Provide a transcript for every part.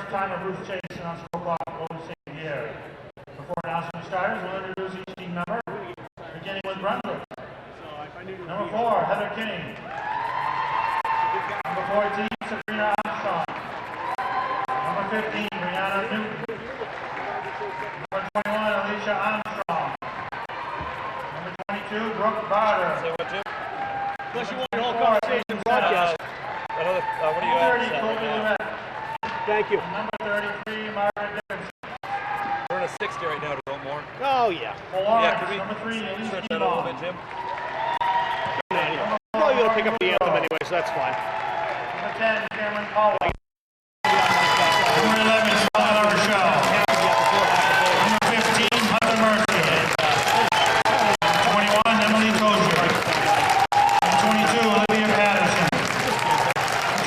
time of Bruce Chase on score clock over the same year. Before announcing the starters, we'll introduce each team member, beginning with Brunswick. Number 4, Heather Kinney. Number 14, Sabrina Armstrong. Number 15, Brianna Newton. Number 21, Alicia Armstrong. Number 22, Brooke Barter. Say what, Jim? Unless you want the whole conversation broadcast. What do you Number 30, got? Colby Levesque. Thank you. Number 33, Margaret Dickinson. We're in a 60 right now to go more. Oh, yeah. Lawrence, can we number 3, Elise stretch that a little bit, Ebon. Jim? Well, you're going to pick up the anthem anyway, so that's fine. Number 10, Cameron Caldwell. Number 11, Charlotte Rochelle. Number 15, Heather Murphy. Number 21, Emily Tozier. Number 22, Olivia Patterson.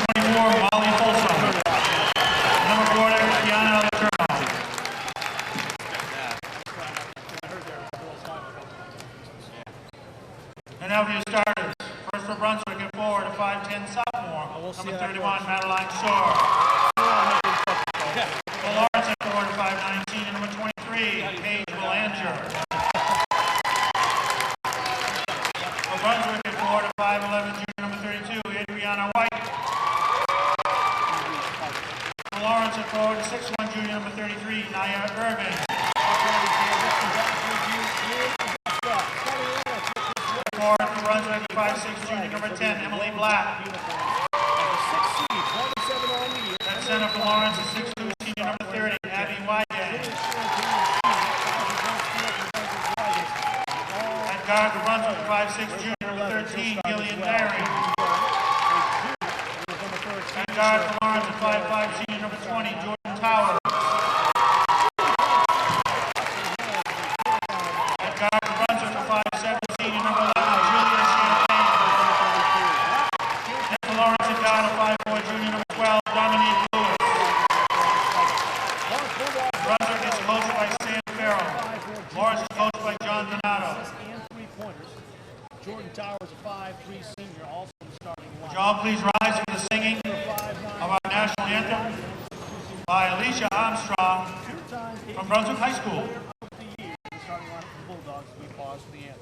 Number 24, Molly Folsom. Number 40, Kiana Letourneau. And now for your starters. First for Brunswick at forward, a 5'10" sophomore. Number 31, Madeline Shore. For Lawrence at forward, a 5'19", and number 23, Paige Belanger. For Brunswick at forward, a 5'11", junior number 32, Adriana White. For Lawrence at forward, a 6'1", junior number 33, Naya Irving. For Brunswick, 5'6", junior number 10, Emily Black. At center for Lawrence, a 6'2", senior number 30, Abby Wygand. At guard for Brunswick, 5'6", junior number 13, Gillian Barry. At guard for Lawrence, a 5'5", senior number 20, Jordan Towers. At guard for Brunswick, a 5'7", senior number 11, Julia Champagne. And for Lawrence at guard, a 5'4", junior number 12, Dominique Lewis. Brunswick is coached by Sam Farrell. Lawrence is coached by John Donato. Jordan Towers, a 5'3" senior, also starting line. Would you all please rise for the singing of our national anthem by Alicia Armstrong from Brunswick High School. Starting line for the Bulldogs, we pause for the anthem.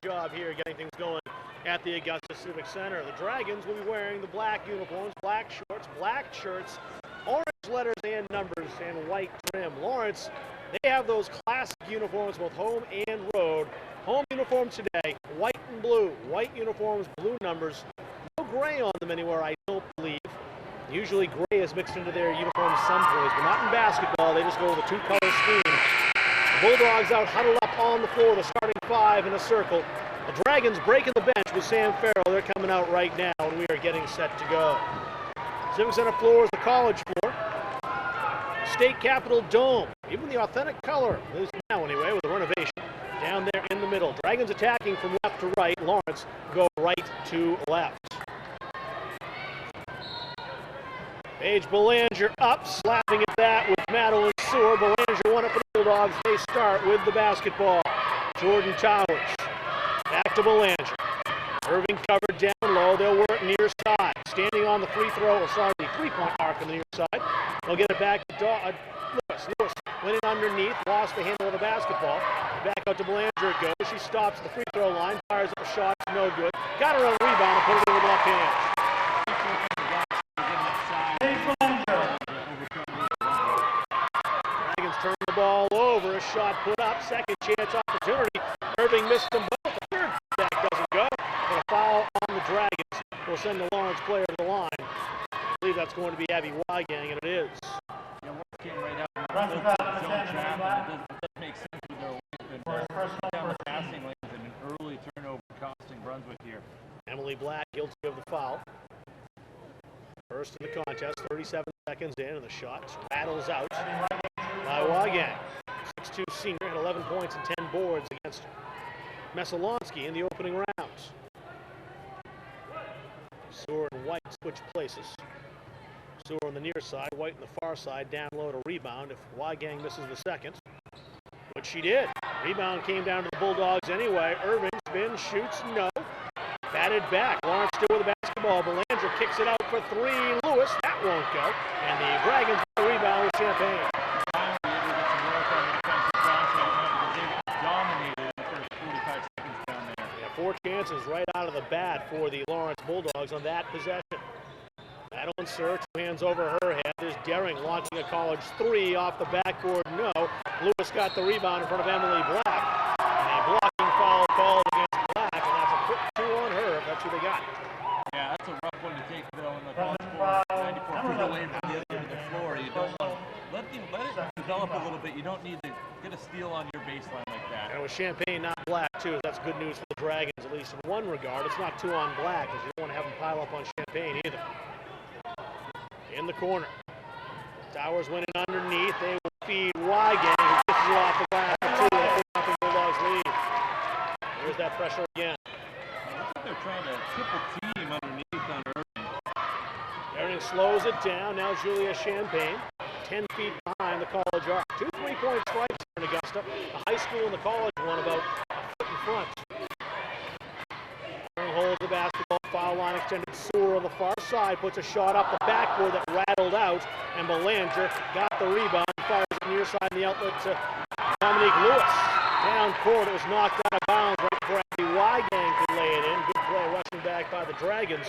Job here getting things going at the Augusta Civic Center. The Dragons will be wearing the black uniforms, black shorts, black shirts, orange letters and numbers, and white trim. Lawrence, they have those classic uniforms, both home and road. Home uniform today, white and blue. White uniforms, blue numbers. No gray on them anywhere, I don't believe. Usually gray is mixed into their uniforms some plays, but not in basketball. They just go with a two-color scheme. The Bulldogs out huddled up on the floor, the starting five in a circle. The Dragons breaking the bench with Sam Farrell. They're coming out right now, and we are getting set to go. Civic Center floor is the college floor. State Capitol Dome, even the authentic color, at least now anyway, with the renovation. Down down there in the middle. Dragons attacking from left to right. Lawrence go right to left. Paige Belanger up, slapping at that with Madeline Sewer. Belanger one up for the Bulldogs. They start with the basketball. Jordan Towers. Back to Belanger. Irving covered down low. They'll work near side. Standing on the the three-point arc on the near side. They'll get it back to Lewis. Lewis went in underneath, lost the handle of the basketball. Back out to Belanger it goes. She stops at the free throw line, fires up a shot, no good. Got her on a rebound and put it in with left hand. Dragons turn the ball over. A shot put up. Second chance opportunity. Irving missed them both. The third back doesn't go. But a foul on the Dragons will send the Lawrence player to the line. I believe that's going to be Abby Weigang, and it is. Yeah, Lawrence came right out and zone trap, and it doesn't make sense with their length and down the passing lanes and an early turnover costing Brunswick here. Emily Black guilty of the foul. First in the contest, 37 seconds in, and the shot rattles out by Weigang. 6'2" senior had 11 points and 10 boards against Messalonsky in the opening rounds. Sewer and White switch places. Sewer on the near side, White on the far side, down low to rebound if Weigang misses the second. Which she did. Rebound came down to the Bulldogs anyway. Irving spins, shoots, no. Batted back. Lawrence still with the basketball. Belanger kicks it out for three. Lewis, that won't go. And the Dragons get the rebound with Champagne. Yeah, 4 chances right out of the bat for the Lawrence Bulldogs on that possession. Madeline Sir, 2 hands over her head. There's Daring launching a college three off the backboard. No. Lewis got the rebound in front of Emily Black. And a blocking foul called against Black, and that's a quick 2 on her if that's who they got. Yeah, that's a rough one to take, though, in the college floor. 94 feet away from the other end of the floor. You don't want to let it develop a little bit. You don't need to get a steal on your baseline like that. And with Champagne, not Black, too. That's good news for the Dragons, at least in one regard. It's not 2 on Black, because you don't want to have them pile up on Champagne either. In the corner. Towers went in underneath. They will feed Weigang, who kisses it off the glass for 2 and a 4-0 Bulldogs lead. There's that pressure again. Looks like they're trying to triple team underneath on Irving. Irving slows it down. Now Julia Champagne, 10 feet behind the college arc. 2 3-point strikes here in Augusta. The high school and the college one about a foot in front. Irving holds the basketball. Foul line extended. Sewer on the far side puts a shot up the backboard that rattled out, and Belanger got the rebound. Fires it near side in the outlet to Dominique Lewis. Down court, it was knocked out of bounds right before Abby Weigang could lay it in. Good play rushing back by the Dragons.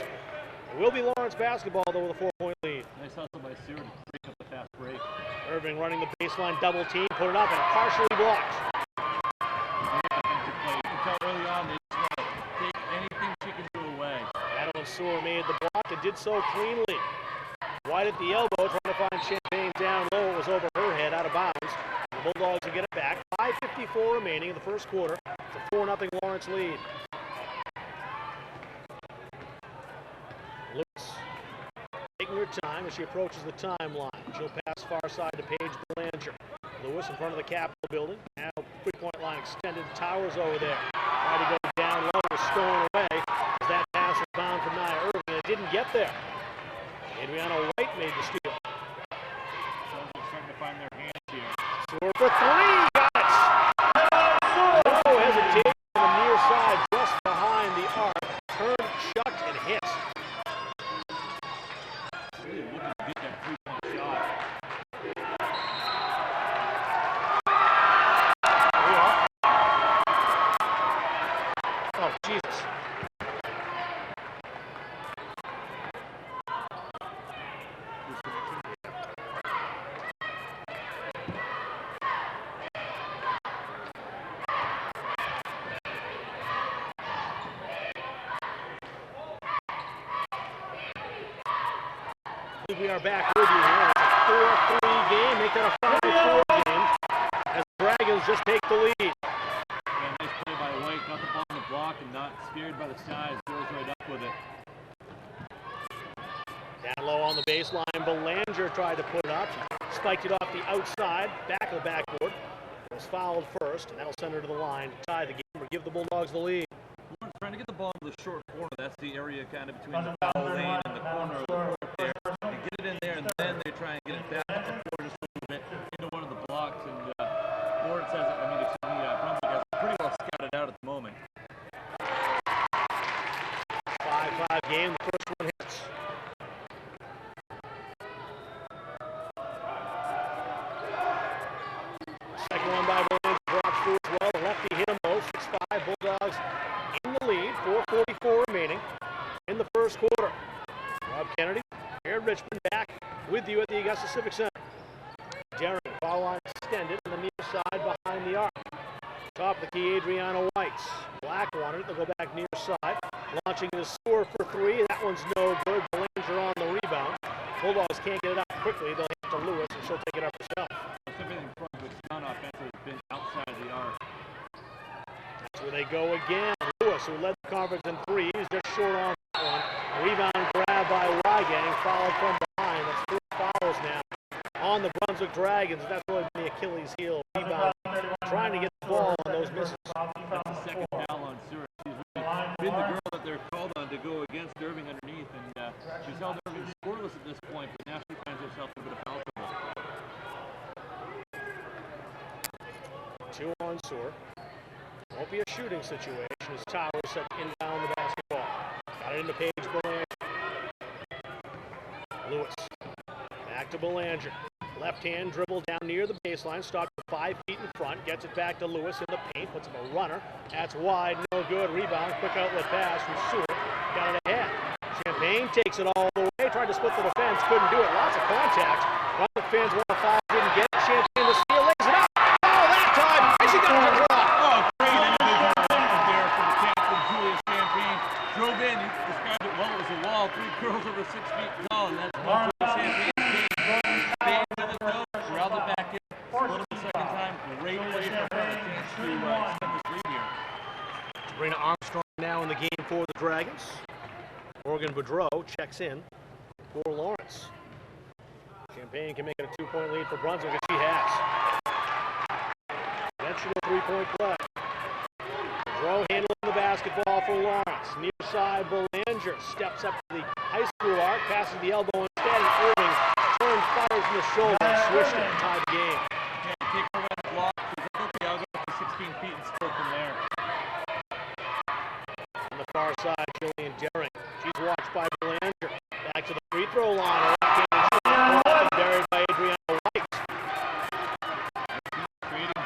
It will be Lawrence basketball, though, with a 4-point lead. Nice hustle by Sewer to break up the fast break. Irving running the baseline double team, put it up, and partially blocked. You can tell early on they just want to take anything she can do away. Madeline Sewer made the block and did so cleanly. Wide at the elbow, trying to find Champagne down low. It was over her head, out of bounds. The Bulldogs will get it back. 5:54 remaining in the first quarter. It's a 4-0 Lawrence lead. Lewis taking her time as she approaches the timeline. She'll pass far side to Paige Belanger. Lewis in front of the Capitol building. Now 3-point line extended. Towers over there. Tried to go down low. Was stolen away as that pass was bound for Nia Irving, and it didn't get there. Adriana White made the steal. So they're starting to find their hands here. Sewer for 3. Got it. No hesitation on the near side, just behind the arc. Turned, chucked, and hit. Really looking to get that 3-point shot. Oh, Jesus. We are back with you here. It's a 4-3 game. Make that a 5-4 game as the Dragons just take the lead. Yeah, nice play by White. Got the ball on the block and not scared by the size. Goes right up with it. Down low on the baseline. Belanger tried to put it up. She spiked it off the outside, back of the backboard. Was fouled first. first, and that'll send her to the line to tie the game or give the Bulldogs the lead. We're trying to get the ball into the short corner. That's the area kind of between the foul lane and the corner of the court there. And get it in there, and then they try and get it back up the floor just a little bit into one of the blocks. And Lawrence has it, Brunswick has it pretty well scouted out at the moment. 5-5 game, the first one hits. Second one by Belanger, drops through as well. The lefty hit him low, 6-5. Bulldogs in the lead, 4:44 remaining in the first quarter. Rob Kennedy, Aaron Richmond back with you at the Augusta Civic Center. Daring, foul line extended on the near side behind the arc. Top of the key, Adriana Whites. Black wanted it, they'll go back near side. Launching the Sewer for three, that one's no good. Belanger on the rebound. Bulldogs can't get it up quickly, they'll hit to Lewis and she'll take it up herself. Everything Brunswick's done offensively has been outside the arc. That's where they go again. Lewis, who led the conference in threes, just short on that one. Rebound grab by Wygang, fouled from behind. That's 3 fouls now on the Brunswick Dragons. That's really been the Achilles heel. Rebound, trying to get the ball on those misses. That's the second foul on Sewer. She's really been the girl that they're called on to go against Irving underneath, and she's held Irving scoreless at this point, but now she finds herself in a bit of foul trouble. 2 on Sewer. Won't be a shooting situation as Towers set inbound the basketball. Got it into Paige Belanger. Lewis. Back to Belanger. Left hand dribble down near the baseline. Stopped 5 feet in front. Gets it back to Lewis in the paint. Puts him a runner. That's wide. No good. Rebound. Quick outlet pass from Sewer. Got it ahead. Champagne takes it all the way. Tried to split the defense. Couldn't do it. Lots of contact. Brunswick fans want to foul. Didn't get it. Champagne the steal. Lays it up. Oh, that time. And she got the drop. Oh, great individual effort there from the captain, Julia Champagne. Drove in. You described it well. It was a wall. 3 girls over 6 feet tall, and that's one Julia Champagne's game. Stayed with it, though. Corralled it back in. Split it the second time. Great play for her. A chance to extend this lead here. Sabrina Armstrong now in the game for the Dragons. Morgan Boudreau checks in for Lawrence. Champagne can make it a 2-point lead for Brunswick, and she has. Conventional 3-point play. Boudreau handling the basketball for Lawrence. Near side, Belanger steps up to the high school arc, passes the elbow instead, and Irving turns, fires from the shoulder, swished it, and tied the game. Yeah, take her right block. She's like, okay, I'll go up to 16 feet and score from there. On the far side, Jillian Daring. She's watched by Belanger. Back to the free throw line. Left-handed shot. Buried by Adriana White. Creating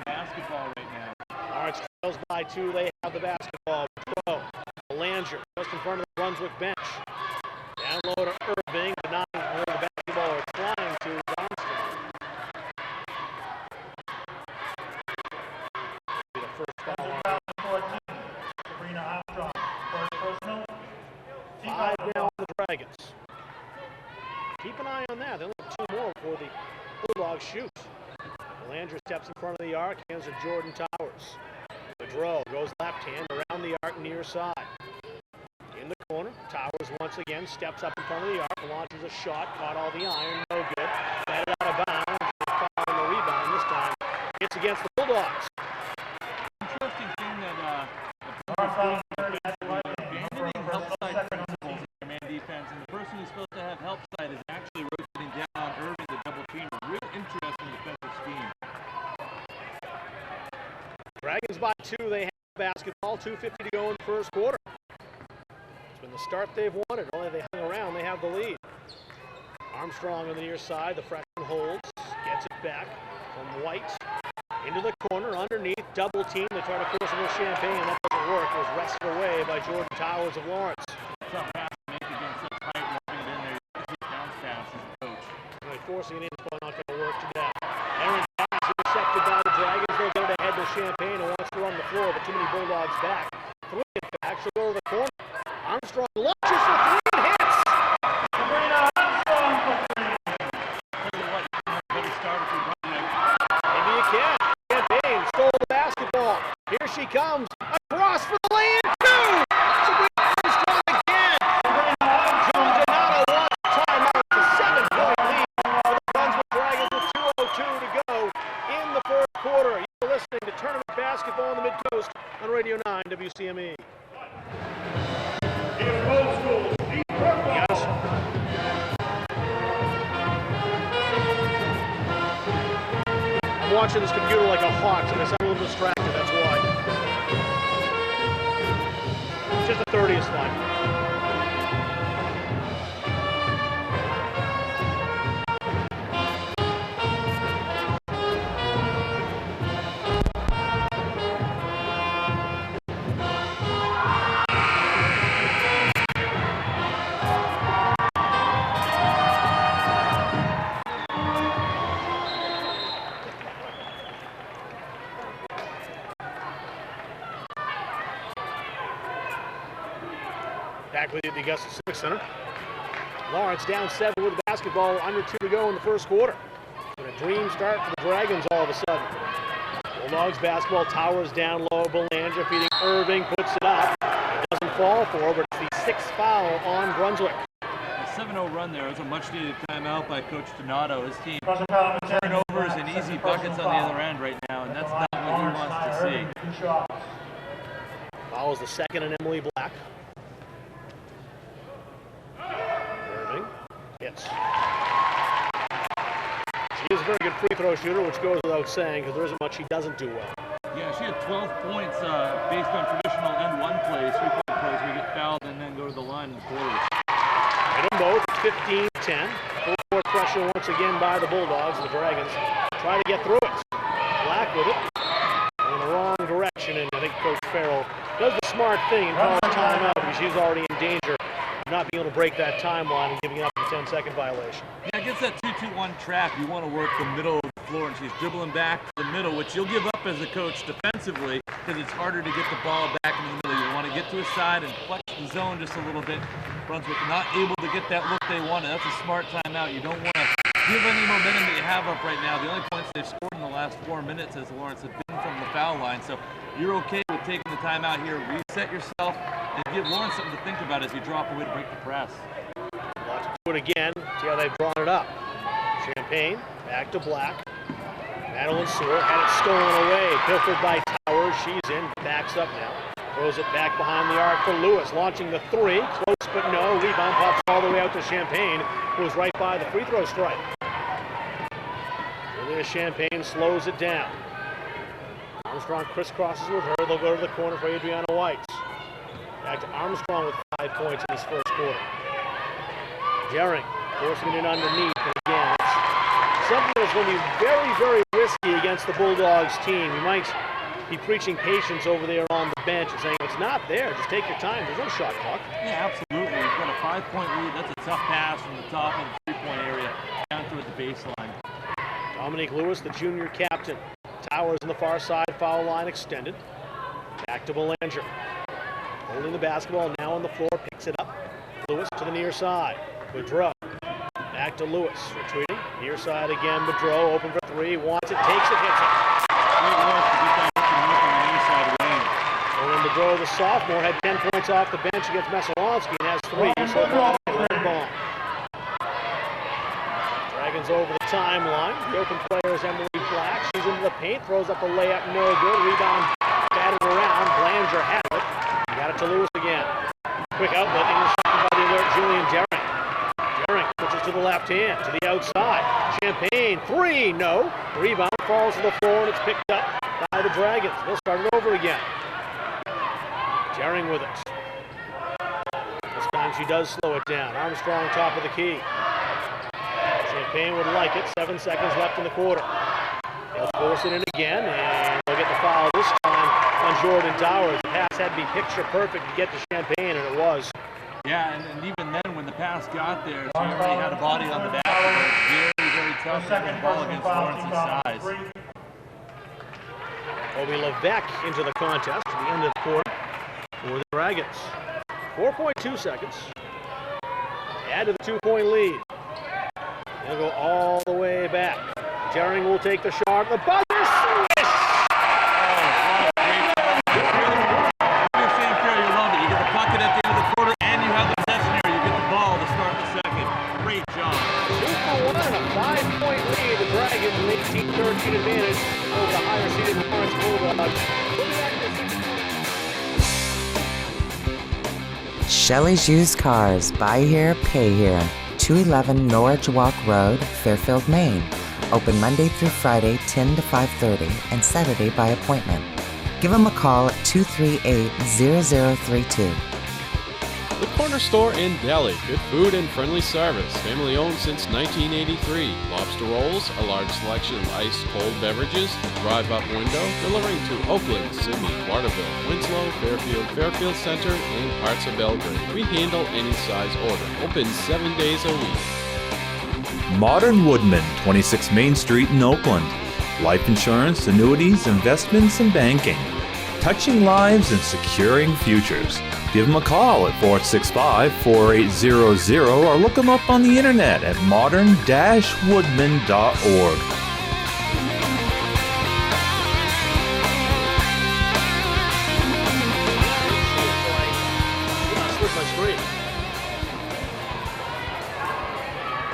basketball right now. Lawrence trails by 2. They have the basketball. Boudreau. Belanger just in front of the Brunswick bench. Down low to Irving. Denying her the basketball or trying to. Armstrong. Be the first foul on. 14. Sabrina Armstrong. First personal. 5 now on the Dragons. Keep an eye on that. They only have 2 more before the Bulldogs shoot. Belanger steps in front of the arc, hands to Jordan Towers. Boudreau goes left hand around the arc near side. In the corner, Towers once again steps up in front of the arc, launches a shot, caught all the iron, no good. Batted out of bounds, foul on the rebound this time. It's against the Bulldogs. Interesting thing that abandoning help side principles in their man defense, and the person who's supposed to have help side is actually rotating down on Irving, the double team. Real interesting defensive scheme. Dragons by 2, they have basketball, 2:50 to go in the first quarter. It's been the start they've wanted, only they hung around, they have the lead. Armstrong on the near side, the freshman holds, gets it back from White. Into the corner, underneath, double team. They try to force a little Champagne, and that doesn't work. It was wrested away by Jordan Towers of Lawrence. Tough pass to make against such height, lobbing it in there. You see bounce pass as a coach. Really forcing it in, it's probably not going to work to death. Aaron pass intercepted by the Dragons. They'll get it ahead to Champagne, who wants to run the floor, but too many Bulldogs back. 3 in fact, she'll go to the corner. Armstrong launches for 3 and hits. Sabrina Armstrong for 3. Tell you what, you have a better start if you're running. Maybe you can. Champagne stole the basketball. Here she comes. Across for the lay-in. 2. Sabrina Armstrong again. Joe Donato wants a timeout. It's a 7-point lead for the Brunswick Dragons with 2:02 to go in the first quarter. You on the Mid-Coast on Radio 9 WCME. Yes. I'm watching this computer like a hawk, so I sound a little distracted, that's why. Just the 30 is fine. Back with you at the Augusta Civic Center. Lawrence down 7 with the basketball, under 2 to go in the first quarter. And a dream start for the Dragons all of a sudden. Bulldogs basketball, Towers down low, Belanger feeding Irving, puts it up. It doesn't fall for, but it's the 6th foul on Brunswick. A 7-0 run there. It was a much-needed timeout by Coach Donato. His team turnovers and easy buckets on the other end right now, and that's not what he wants to see. Follows the second and Emily Black. Irving hits. She is a very good free throw shooter, which goes without saying because there isn't much she doesn't do well. Yeah, she had 12 points based on traditional end one plays, 3-point plays. We get fouled and then go to the line in the quarters. Hit them both, 15-10. Full-court pressure once again by the Bulldogs. The Dragons try to get through it. Black with it in the wrong direction, and I think Coach Farrell does the smart thing and calls timeout because she's already in danger of not being able to break that timeline and giving up a 10-second violation. Yeah, against that 2-2-1 trap, you want to work the middle of the floor, and she's dribbling back to the middle, which you'll give up as a coach defensively because it's harder to get the ball back into the middle. You want to get to a side and flex the zone just a little bit. Brunswick not able to get that look they wanted. That's a smart timeout. You don't want to give any momentum that you have up right now. The only points they've scored in the last 4 minutes, as Lawrence, have been from the foul line. So you're okay with taking the timeout here. Reset yourself and give Lawrence something to think about as you drop away to break the press. Watch it do it again. See how they've drawn it up. Champagne, back to Black. Madeline Sewell had it stolen away. Pilfered by Towers. She's in, backs up now. Throws it back behind the arc for Lewis. Launching the 3. Close but no. Rebound pops all the way out to Champagne, who was right by the free throw stripe. So there's Champagne, slows it down. Armstrong crisscrosses with her. They'll go to the corner for Adriana White. Back to Armstrong with 5 points in this first quarter. Jering forcing it in underneath. And again, it's something that's going to be very, very risky against the Bulldogs team. You might be preaching patience over there on the bench and saying, it's not there, just take your time. There's no shot clock. Yeah, absolutely. You've got a 5-point lead. That's a tough pass from the top of the 3-point area down toward the baseline. Dominique Lewis, the junior captain. Towers on the far side, foul line extended. Back to Belanger. Holding the basketball, now on the floor, picks it up. Lewis to the near side. Boudreau. Back to Lewis, retreating. Near side again, Boudreau, open for 3, wants it, takes it, hits it. Owen Boudreau, the sophomore, had 10 points off the bench against Messalonsky and has 3. So ball. Dragons over the timeline. The open player is Emily Black. She's into the paint, throws up a layup, no good. Rebound batted around. Belanger had it. Got it to Lewis again. Quick outlet, intercepted by the alert Julian Jering. Jering switches to the left hand, to the outside. Champagne, 3, no. Rebound falls to the floor and it's picked up by the Dragons. They'll start it over again. Jering with it. This time she does slow it down. Armstrong top of the key. Champagne would like it. 7 seconds left in the quarter. They'll force it in again, and they'll get the foul this time on Jordan Towers. The pass had to be picture perfect to get to Champagne, and it was. Yeah, and even then, when the pass got there, she already had a body on the basketball. Very, very tough to get the ball against Lawrence's size. Obi Levesque into the contest at the end of the quarter for the Dragons. 4.2 seconds. Add to the 2-point lead. They'll go all the way back. Jering will take the shot. The buzzer swish! You're saying fair, you love it. You get the bucket at the end of the quarter, and you have the possession here. You get the ball to start the second. Great job. 2-for-1 and a 5-point lead. The Dragons an 18-13 advantage over the higher seeded Lawrence Bulldogs. Shelley's Used Cars. Buy here, pay here. 211 Norwich Walk Road, Fairfield, Maine. Open Monday through Friday, 10 to 5:30, and Saturday by appointment. Give them a call at 238-0032. The Corner Store in Delhi. Good food and friendly service. Family owned since 1983. Lobster rolls, a large selection of ice cold beverages, drive-up window, delivering to Oakland, Sydney, Waterville, Winslow, Fairfield, Fairfield Center, and parts of Belgrade. We handle any size order. Open 7 days a week. Modern Woodman, 26 Main Street in Oakland. Life insurance, annuities, investments, and banking. Touching lives and securing futures. Give them a call at 465-4800 or look them up on the internet at modern-woodman.org. Switch my screen.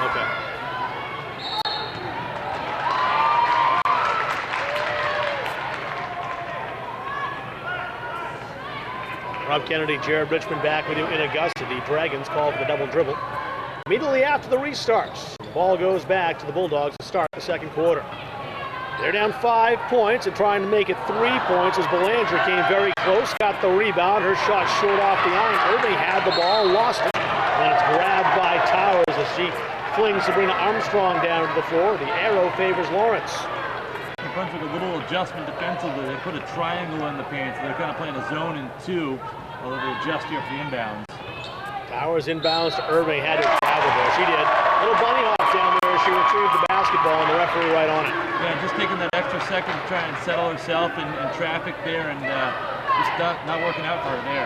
Okay. Rob Kennedy, Jared Richmond back with you in Augusta. The Dragons call for the double dribble. Immediately after the restarts, the ball goes back to the Bulldogs to start the second quarter. They're down 5 points and trying to make it 3 points as Belanger came very close, got the rebound. Her shot short off the iron. Irving had the ball, lost it, and it's grabbed by Towers as she flings Sabrina Armstrong down to the floor. The arrow favors Lawrence. Brunswick a little adjustment defensively. They put a triangle in the paint, so they're kind of playing a zone in 2, although they adjust here for the inbounds. Towers inbounds to Irving, had to travel there. She did. Little bunny hop down there. She retrieved the basketball and the referee right on it. Yeah, just taking that extra second to try and settle herself in traffic there, and just not working out for her there.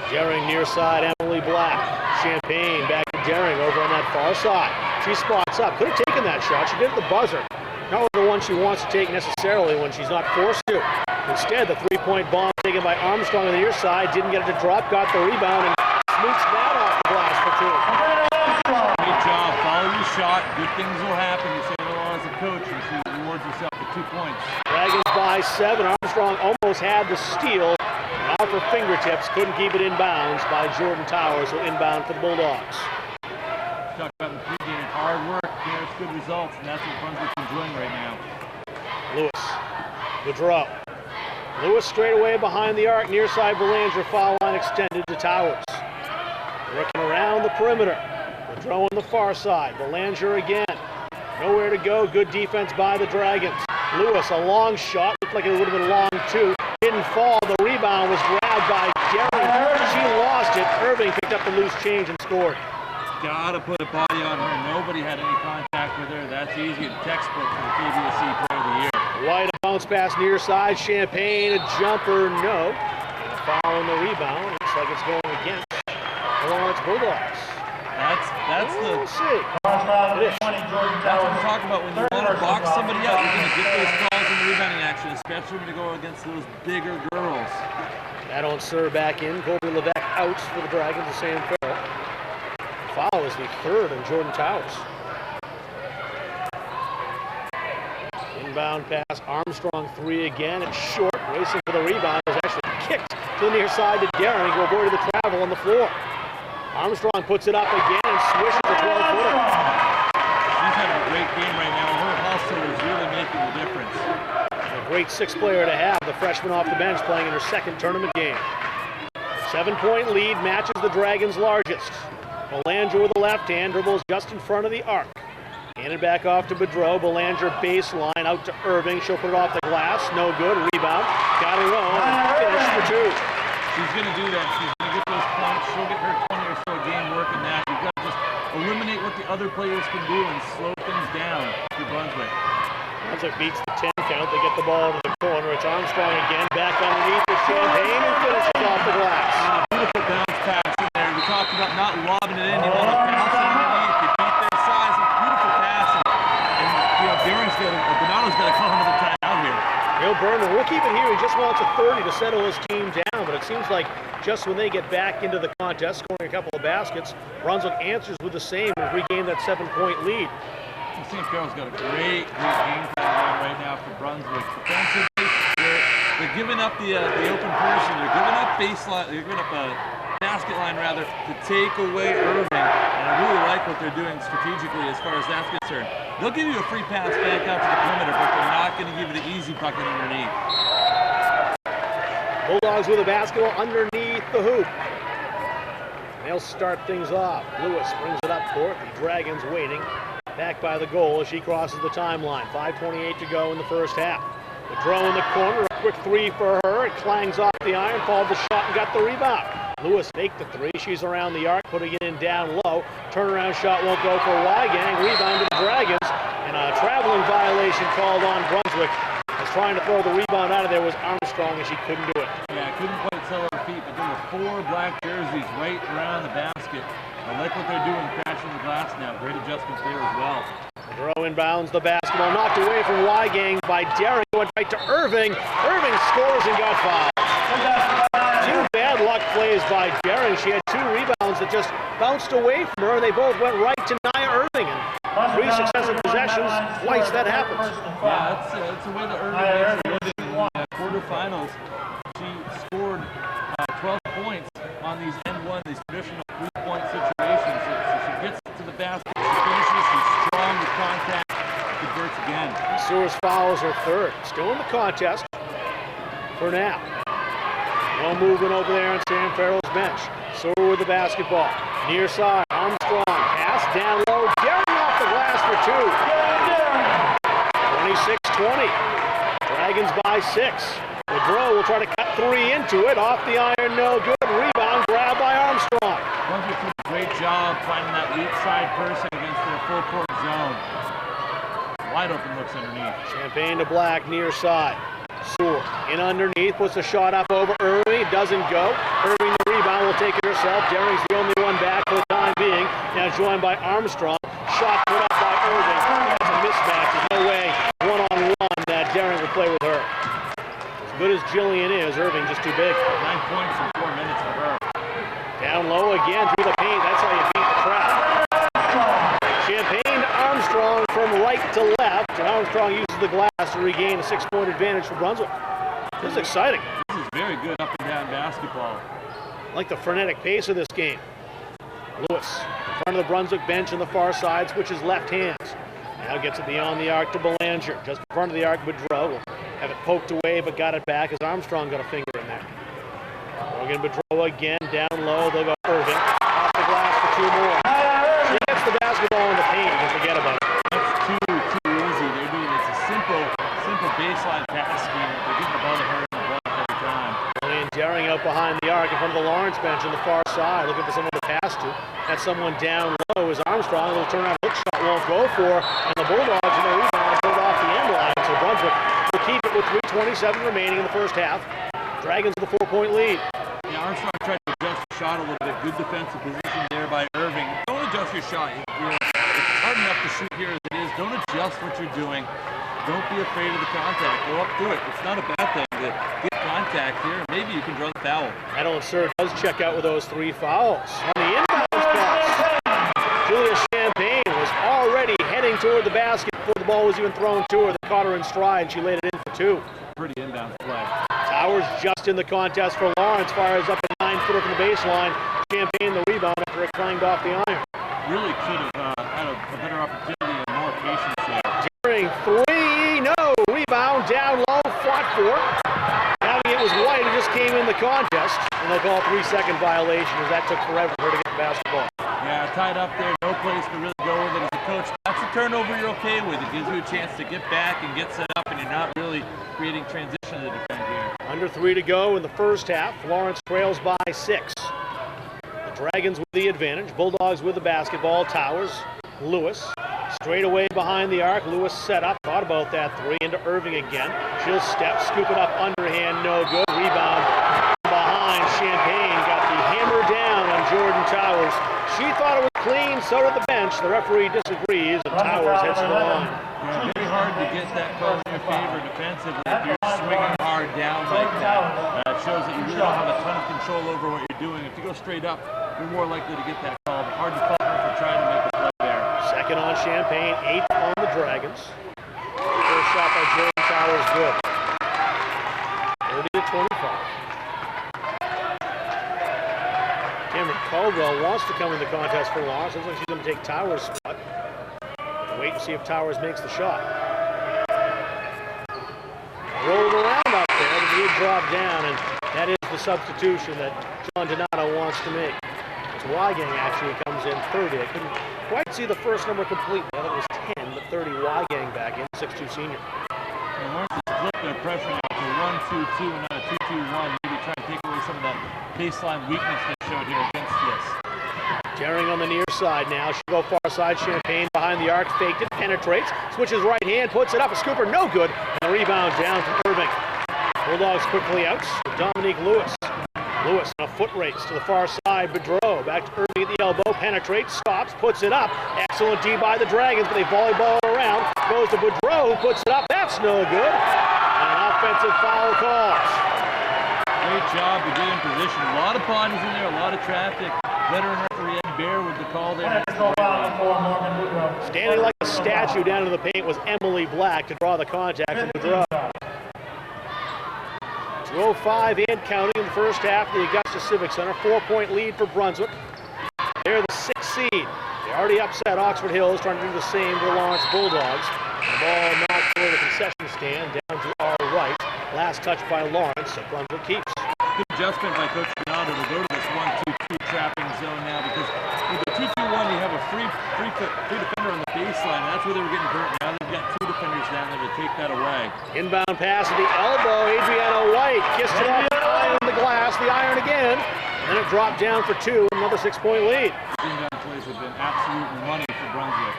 Daring near side, Emily Black. Champagne back to Daring over on that far side. She spots up. Could have taken that shot. She did at the buzzer. Not the one she wants to take necessarily when she's not forced to. Instead, the three-point bomb taken by Armstrong on the near side. Didn't get it to drop. Got the rebound and smooched that off the glass for 2. Great job. Follow your shot. Good things will happen. You say it all as a coach, and she rewards herself with 2 points. Dragons by 7. Armstrong almost had the steal. Off her fingertips. Couldn't keep it in bounds by Jordan Towers. So inbound for the Bulldogs. Talk about the pregame. Hard work. There's good results, and that's what Brunswick's enjoying right now. Lewis. Gaudreau. Lewis straight away behind the arc. Near side Belanger. Foul line extended to Towers. Working around the perimeter. Gaudreau on the far side. Belanger again. Nowhere to go. Good defense by the Dragons. Lewis, a long shot. Looked like it would have been long too. Didn't fall. The rebound was grabbed by Daring. She lost it. Irving picked up the loose change and scored. Gotta put a body on her. Nobody had any contact with her. That's easy. Textbook for the KBSC Player of the Year. White, a bounce pass near side. Champagne, a jumper, no. Foul on the rebound. Looks like it's going against the Lawrence Bulldogs. That's We'll see. that's what I'm talking about. When you want to box somebody up, you're going to get those calls in the rebounding action, especially when you go against those bigger girls. That on serve back in. Colby Levesque out for the Dragons of Sam Farrell. Foul is the third on Jordan Towers. Inbound pass, Armstrong 3 again. It's short, racing for the rebound. It was actually kicked to the near side to Daring, who avoided the travel on the floor. Armstrong puts it up again and swishes the 12-footer. She's having a great game right now. Her hustle is really making the difference. A great sixth player to have, the freshman off the bench playing in her second tournament game. 7-point lead matches the Dragons' largest. Belanger with the left hand, dribbles just in front of the arc. Handed back off to Boudreau. Belanger baseline out to Irving. She'll put it off the glass. No good. Rebound. Got her own. Finish for 2. She's going to do that. She's going to get those points. She'll get her 20 or so a game working that. You've got to just eliminate what the other players can do and slow things down for Brunswick. Brunswick beats the 10 count. They get the ball to the corner. It's Armstrong again. Back underneath for Champagne and finishes off the glass. Beautiful bounce pass in there. We talked about not lobbing it in. You want to bounce it underneath. You beat their size. It's beautiful passing. And Daring's Donato's got to come into the timeout here. Neil Berman will keep it here. He just wants a 30 to settle his team down, but it seems like just when they get back into the contest, scoring a couple of baskets, Brunswick answers with the same and regain that 7-point lead. St. Carol's got a great game plan going right now for Brunswick. Defensively, they're giving up the open person. They're giving up baseline. They're giving up basket line rather, to take away Irving. And I really like what they're doing strategically as far as that's concerned. They'll give you a free pass back out to the perimeter, but they're not going to give you the easy bucket underneath. Bulldogs with a basketball underneath the hoop. They'll start things off. Lewis brings it up court. The Dragons waiting. Back by the goal as she crosses the timeline. 5:28 to go in the first half. Gaudreau in the corner. A quick three for her. It clangs off the iron. Fouled the shot and got the rebound. Lewis make the three. She's around the arc, putting it in down low. Turnaround shot won't go for Wygang. Rebound to the Dragons. And a traveling violation called on Brunswick. Was trying to throw the rebound out of there was Armstrong, and she couldn't do it. Yeah, couldn't quite sell her feet, but there were 4 black jerseys right around the basket. I like what they're doing, crashing the glass now. Great adjustments there as well. Gaudreau inbounds the basketball, knocked away from Wygang by Daring. Went right to Irving. Irving scores and got fouled. 2 bad luck plays by Daring. She had 2 rebounds that just bounced away from her, and they both went right to Nia Irving. And 3 successive possessions, twice that happens. Yeah, that's the way the Irving makes it. In the quarterfinals, she scored 12 points on these N1, these traditional 3-point situations. So she gets to the basket, she finishes, she's strong with contact, converts again. Sewers fouls her third. Still in the contest for now. No movement over there on Sam Farrell's bench. Sewer with the basketball. Near side, Armstrong, pass down low, Daring off the glass for 2. 26-20. Dragons by 6. Gaudreau will try to cut 3 into it. Off the iron, no good. Rebound, grab by Armstrong. Brunswick did a great job finding that weak side person against their full court zone. Wide open looks underneath. Champagne to Black, near side. Sewell in underneath, puts a shot up over Irving. It doesn't go. Irving the rebound, will take it herself. Daring's the only one back for the time being. Now joined by Armstrong. Shot put up by Irving. That's a mismatch. There's no way one-on-one that Daring will play with her. As good as Jillian is, Irving just too big. 9 points in 4 minutes for her. Down low again through the paint. That's how you beat the trap. Champagne to Armstrong from right to left. And Armstrong uses the glass to regain a 6-point advantage for Brunswick. This is exciting. This is very good up and down basketball. I like the frenetic pace of this game. Lewis in front of the Brunswick bench on the far side, switches left hands. Now gets it beyond the arc to Belanger. Just in front of the arc, Gaudreau will have it poked away, but got it back as Armstrong got a finger in there. Morgan Gaudreau again, down low. They'll go Irving. Off the glass for 2 more. She gets the basketball in the paint. You can forget about it. It's too easy. They're doing it's a simple baseline pass scheme. They're getting the ball to her in the block every time. And Daring out behind the arc in front of the Lawrence bench on the far side, looking for someone to pass to. That's someone down low is Armstrong. A little turnaround hook shot won't go for, and the Bulldogs in the rebound pulled off the end line. So Brunswick will keep it with 3:27 remaining in the first half. Dragons with a 4-point lead. Yeah, Armstrong tried to adjust the shot a little bit. Good defensive position there by Irving. Don't adjust your shot. It's hard enough to shoot here as it is. Don't adjust what you're doing. Don't be afraid of the contact. Go up to it. It's not a bad thing to get contact here. Maybe you can draw the foul. Madeline Sir does check out with those 3 fouls. On the inbounds pass, Julia Champagne was already heading toward the basket before the ball was even thrown to her. They caught her in stride, and she laid it in for 2. Pretty inbound play. Towers just in the contest for Lawrence. Fires up a 9-footer from the baseline. Champagne the rebound after it clanged off the iron. Really could have had a better opportunity and more patience there. Daring 3, no. Rebound down low, fought for. Having it was White who just came in the contest. And they'll call a 3-second violation as that took forever for her to get the basketball. Yeah, tied up there. No place to really go with it as a coach. That's a turnover you're okay with. It gives you a chance to get back and get set up, and you're not really creating transition to defend here. Under 3 to go in the first half. Lawrence trails by 6. The Dragons with the advantage. Bulldogs with the basketball. Towers, Lewis. Straight away behind the arc. Lewis set up. Thought about that 3 into Irving again. She'll step, scoop it up underhand. No good. Rebound behind. Champagne got the hammer down on Jordan Towers. She thought it was clean. So did the bench. The referee disagrees, and Towers heads to the line. Yeah, very hard to get that call in your favor defensively if you're swinging hard down like that. It shows that you really don't have a ton of control over what you're doing. If you go straight up, you're more likely to get that call. But hard to fault her for trying to make a play there. Second on Champagne, 8th on the Dragons. First shot by Jordan Towers, good. 30 to 25. Caldwell wants to come in the contest for Lawrence. Looks like she's going to take Towers' spot. Wait and see if Towers makes the shot. Rolled around up there, but he dropped down, and that is the substitution that John Donato wants to make. It's Weigang actually comes in 30. I couldn't quite see the first number completely. I thought it was 10, but 30 Weigang back in, 6'2 senior. And Lawrence has flipped their pressure now to 1-2-2 and not a 2-2-1. Maybe try and take away some of that baseline weakness they showed here against this. Daring on the near side now. She'll go far side. Champagne behind the arc. Faked it. Penetrates. Switches right hand. Puts it up. A scooper. No good. And a rebound down from Irving. Bulldogs quickly out. Dominique Lewis. Lewis in a foot race to the far side. Bedreau back to Irving at the elbow. Penetrates. Stops. Puts it up. Excellent D by the Dragons, but they volleyball it around. Goes to Bedreau. Puts it up. That's no good. And an offensive foul calls. Great job to get in position. A lot of bodies in there. A lot of traffic. Veteran referee Ed Bear with the call there. Standing like a statue down in the paint was Emily Black to draw the contact from Bedreau. 2:05 and counting in the first half of the Augusta Civic Center. 4-point lead for Brunswick. They're the 6th seed. They already upset Oxford Hills, trying to do the same to the Lawrence Bulldogs. The ball knocked for the concession stand down to our right. Last touch by Lawrence, so Brunswick keeps. Good adjustment by Coach Donato to go to this 1-2-2 trapping zone now, because with the 2-2-1 you have a free defender on the baseline. That's where they were getting burnt. Now they've got 2 defenders down there to take that away. Inbound pass at the elbow. Adriana White kissed it off the iron, the glass, the iron again. And then it dropped down for 2, another 6-point lead. Inbound plays have been absolute money for Brunswick.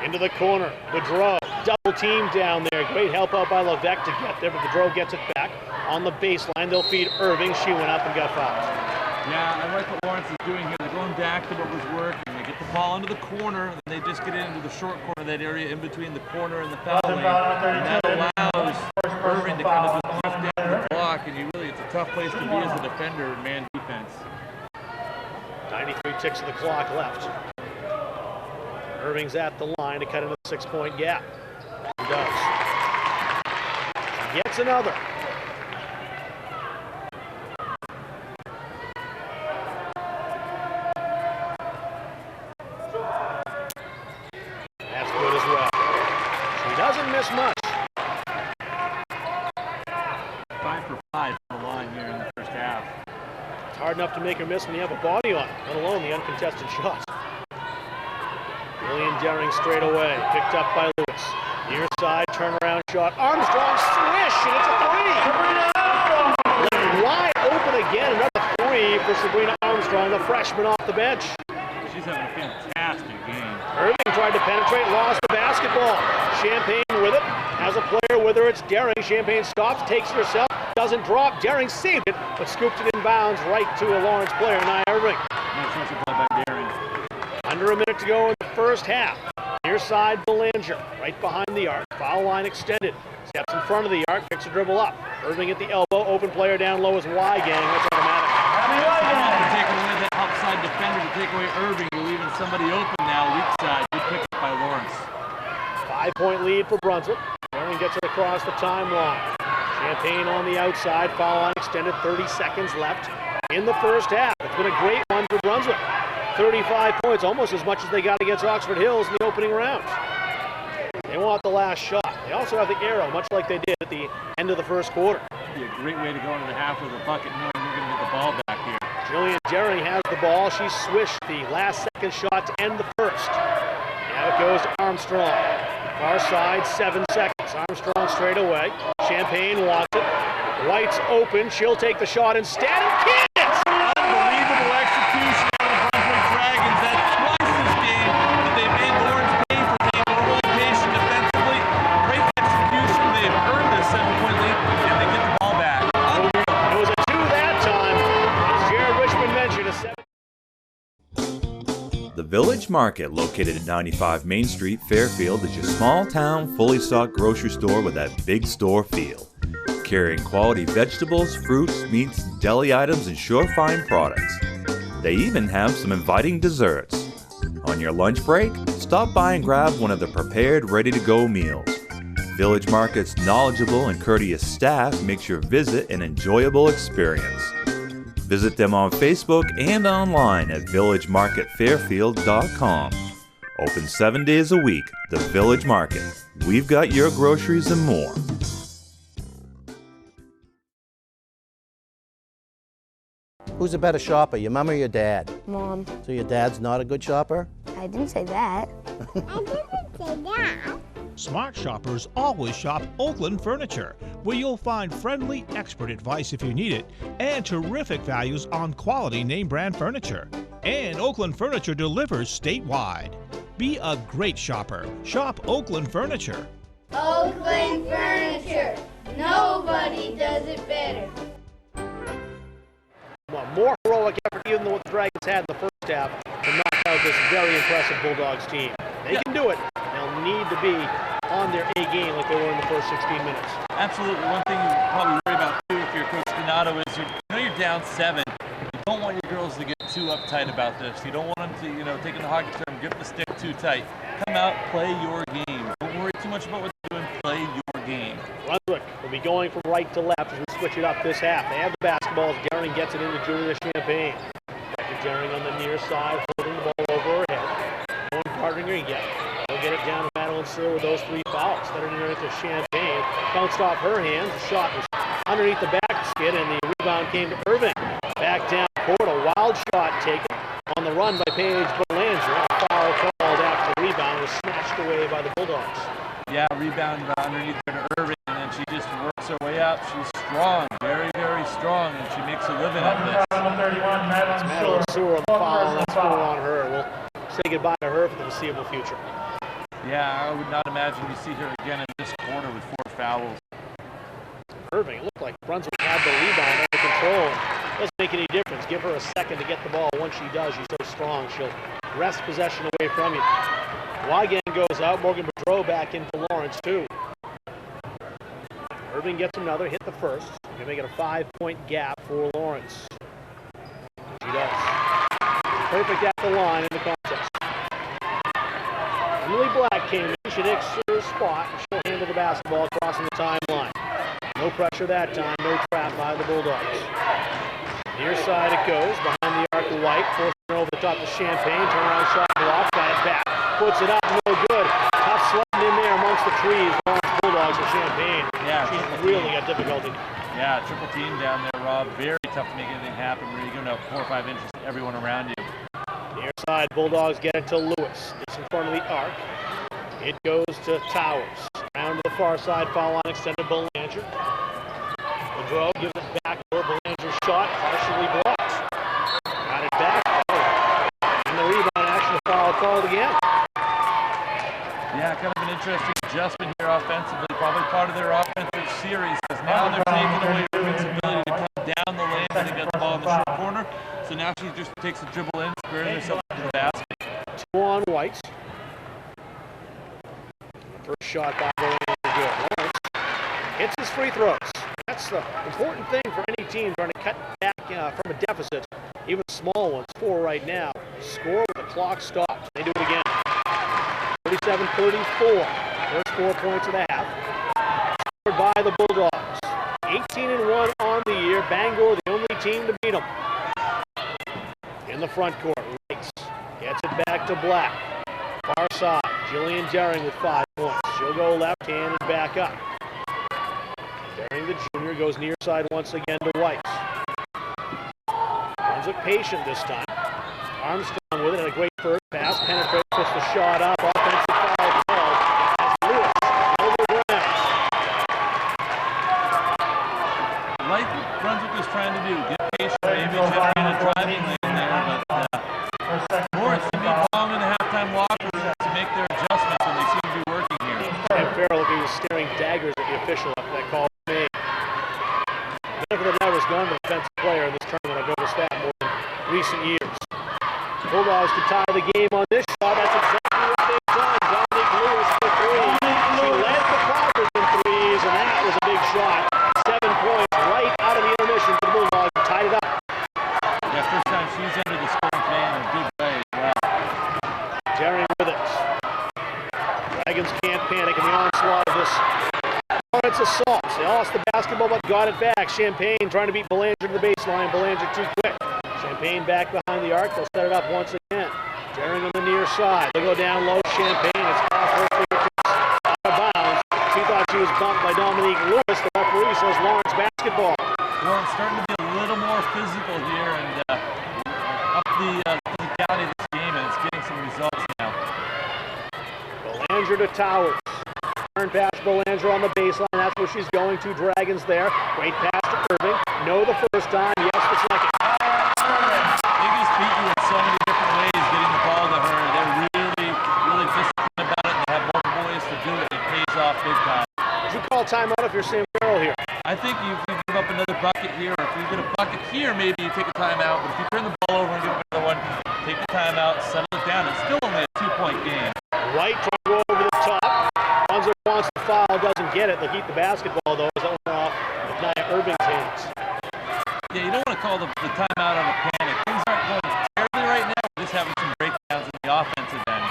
Into the corner, Bedreau, double team down there. Great help out by Levesque to get there, but Bedreau gets it back. On the baseline, they'll feed Irving. She went up and got fouled. Yeah, I like what Lawrence is doing here. They're going back to what was working. They get the ball into the corner, and they just get into the short corner of that area in between the corner and the foul lane. And that allows Irving to kind of just drift down the block, and it's a tough place to be as a defender in man defense. 93 ticks of the clock left. Irving's at the line to cut into the 6-point gap. He does. Gets another. That's good as well. She doesn't miss much. 5 for 5 on the line here in the first half. It's hard enough to make her miss when you have a body on it, let alone the uncontested shot. Lillian Daring straight away, picked up by Lewis. Near side, turnaround shot. Armstrong swish, and it's a 3. Left wide open again, another 3 for Sabrina Armstrong, the freshman off the bench. She's having a fantastic game. Irving tried to penetrate, lost the basketball. Champagne with it, has a player with her, it's Daring. Champagne stops, takes it herself, doesn't drop. Daring saved it, but scooped it in bounds right to a Lawrence player, Nia Irving. Nice hustle play by Daring. Under a minute to go in the first half. Near side, Belanger, right behind the arc. Foul line extended. Steps in front of the arc, picks a dribble up. Irving at the elbow, open player down low is Weigang. That's automatic. To take away that outside defender, to take away Irving, you're leaving somebody open now, weak side. Good pick up by Lawrence. 5-point lead for Brunswick. Daring gets it across the timeline. Champagne on the outside, foul line extended, 30 seconds left in the first half. It's been a great one for Brunswick. 35 points, almost as much as they got against Oxford Hills in the opening round. They want the last shot. They also have the arrow, much like they did at the end of the first quarter. It'd be a great way to go into the half with a bucket, knowing you're going to get the ball back here. Jillian Daring has the ball. She swished the last second shot to end the first. Now it goes to Armstrong. Far side, 7 seconds. Armstrong straight away. Champagne wants it. White's open. She'll take the shot instead and can't! Unbelievable execution of the Brunswick Dragons. That's twice this game that they've made Lawrence pay for being overly patient defensively. Great execution. They've earned this 7-point lead, and they get the ball back. It was a 2 that time. As Jared Richmond mentioned, a 7. The Village Market, located at 95 Main Street, Fairfield, is your small-town, fully stocked grocery store with that big store feel. Carrying quality vegetables, fruits, meats, deli items, and sure-fine products. They even have some inviting desserts. On your lunch break, stop by and grab one of the prepared, ready-to-go meals. Village Market's knowledgeable and courteous staff makes your visit an enjoyable experience. Visit them on Facebook and online at villagemarketfairfield.com. Open 7 days a week, the Village Market. We've got your groceries and more. Who's a better shopper, your mom or your dad? Mom. So your dad's not a good shopper? I didn't say that. I didn't say that. Smart shoppers always shop Oakland Furniture, where you'll find friendly, expert advice if you need it, and terrific values on quality name brand furniture. And Oakland Furniture delivers statewide. Be a great shopper. Shop Oakland Furniture. Oakland Furniture. Nobody does it better. Well, more heroic effort even than what the Dragons had in the first half to knock out this very impressive Bulldogs team. They can do it. They'll need to be on their A game like they were in the first 16 minutes. Absolutely. One thing you probably worry about too if you're Coach Donato is you're down 7. You don't want your girls to get too uptight about this. You don't want them to, taking the hockey term, grip the stick too tight. Come out, play your game. Don't worry too much about what they're doing. Play your game. Brunswick will be going from right to left as we switch it up this half. They have the basketballs. Darren gets it into Julia Champagne. Back to Darren on the near side, holding the ball over her head. No one guarding her yet. They'll get it down to Madeline Sear with those 3 fouls. Then underneath to Champagne. Bounced off her hands. The shot was underneath the basket, and the rebound came to Irving. Back down court, a wild shot taken on the run by Paige Belanger. A foul called after the rebound was snatched away by the Bulldogs. Yeah, rebound underneath her to Irving, and then she just works her way up. She's strong, very, very strong, and she makes a living out of this. It's Madeline Sear on the foul, and that's four on her. We'll say goodbye to her for the foreseeable future. Yeah, I would not imagine we see her again in this quarter with 4 fouls. Irving, it looked like Brunswick had the rebound under control. It doesn't make any difference. Give her a second to get the ball. Once she does, she's so strong, she'll wrest possession away from you. Wygan goes out. Morgan Boudreau back into Lawrence, too. Irving gets another, hit the first. Gonna make it a 5-point gap for Lawrence. She does. Perfect at the line in the contest. Emily Black came in. She takes her spot, and she'll handle the basketball crossing the timeline. No pressure that time, no trap by the Bulldogs. Near side it goes, behind the arc of White, forcing her over the top of Champagne, turnaround shot blocked, got it back, puts it up, no good. Tough sledding in there amongst the trees, Lawrence Bulldogs for Champagne. Yeah, she's really got difficulty. Yeah, triple team down there, Rob. Very tough to make anything happen where you're going to have 4 or 5 inches to everyone around you. Near side, Bulldogs get it to Lewis. It's in front of the arc. It goes to Towers. Down to the far side, foul line extended Belanger. Boudreau gives it back to her. Belanger's shot, partially blocked. Got it back. And the rebound, action, foul called again. Yeah, kind of an interesting adjustment here offensively. Probably part of their offensive series, because now they're taking away Irving's ability to come down the lane when they get the ball in the short corner. So now she just takes a dribble in, squaring herself to the basket. 2 on White. First shot by Belanger, good. Lawrence hits his free throws. That's the important thing for any team trying to cut back from a deficit, even small ones. 4 right now. Score with the clock stopped. They do it again. 37-34. First 4 points of the half. Scored by the Bulldogs. 18-1 on the year. Bangor, the only team to beat them. In the front court, Rice gets it back to Black. Far side, Jillian Daring with 5 points. She'll go left hand and back up. Daring, the junior, goes near side once again to White. Brunswick patient this time. Armstrong with it, and a great first pass. Penetrates, puts the shot up. Offensive foul called as Lewis over the ground. Like Brunswick was trying to do, get patient, maybe generate a driving lane there, but Morris, they need long in the halftime locker room to make their adjustments, and they seem to be working here. And Farrell looking was staring daggers at the official after that call was made. Benefit of the doubt has gone to the defensive player in this tournament. I've noticed that more in recent years. Bulldogs to tie the game on this shot. That's exactly what they've done. Dominique Lewis for 3. She led the Crawford in threes, and that was a big shot. 7 points right out of the intermission for the Bulldogs. Tied it up. Yeah, first time she's entered the scoring plan in a big way as well. Daring with it. Dragons can't panic in the onslaught of this Lawrence assault. They lost the basketball, but got it back. Champagne trying to beat Belanger to the baseline. Belanger too quick. Champagne back behind the arc. They'll set it up once again. Daring on the near side. They go down low. Champagne. It's off her fingertips. Out of bounds. She thought she was bumped by Dominique Lewis. The referee says Lawrence basketball. Well, it's starting to be a little more physical here and up the physicality of this game, and it's getting some results now. Belanger to Towers. Turn pass Belanger on the baseline. That's where she's going to. Dragons there. Great pass to Irving. No the first time. Yes the second. They just beat you in so many different ways getting the ball to her. They're really disciplined about it. They have more boys to do it. It pays off big time. Would you call timeout if you're Sam Carroll here? I think if you give up another bucket here, or if you get a bucket here, maybe you take a timeout. But if you turn the ball over and give up another one, take the timeout, settle it down. It's still only a 2-point game. White trying to go over the top. Bonzer wants the foul, doesn't get it. They'll keep the basketball though. That went off with Nia Irving's hands. Yeah, you don't want to call the timeout on a panic. Things aren't going terribly right now. We're just having some breakdowns in the offensive end.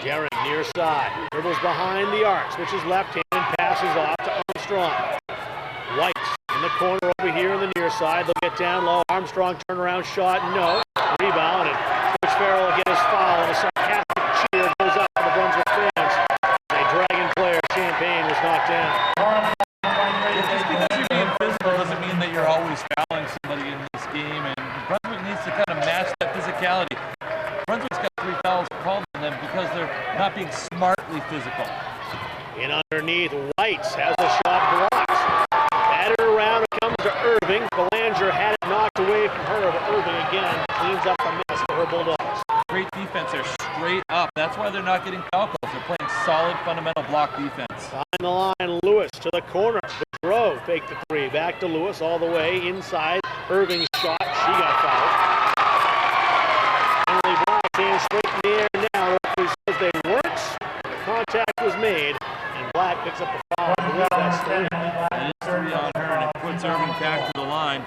Daring near side. Dribbles behind the arc. Switches left hand and passes off to Armstrong. White in the corner over here on the near side. They'll get down low. Armstrong turnaround shot. No. Rebound. And Coach Farrell will get his foul. And a sarcastic cheer goes up for the Brunswick fans. A Dragon player, Champagne, was knocked down. Just because you're being physical doesn't mean that you're always fouling somebody in this game. And Brunswick needs to kind of match that physicality. Brunswick's got 3 fouls called on them because they're not being smartly physical. In underneath, White has a shot blocked. Batted around, it comes to Irving. Belanger had it knocked away from her, but Irving again cleans up a mess for her Bulldogs. Great defense. They're straight up. That's why they're not getting foul calls. They're playing solid, fundamental block defense. Behind the line, Lewis to the corner. Boudreau faked the 3. Back to Lewis all the way inside. Irving's shot. She got fouled. Emily Black's hands straight in the air now. The referee says they weren't. The contact was made, and Black picks up a foul. That's 3. That is 3 on her, and it puts Irving back to the line.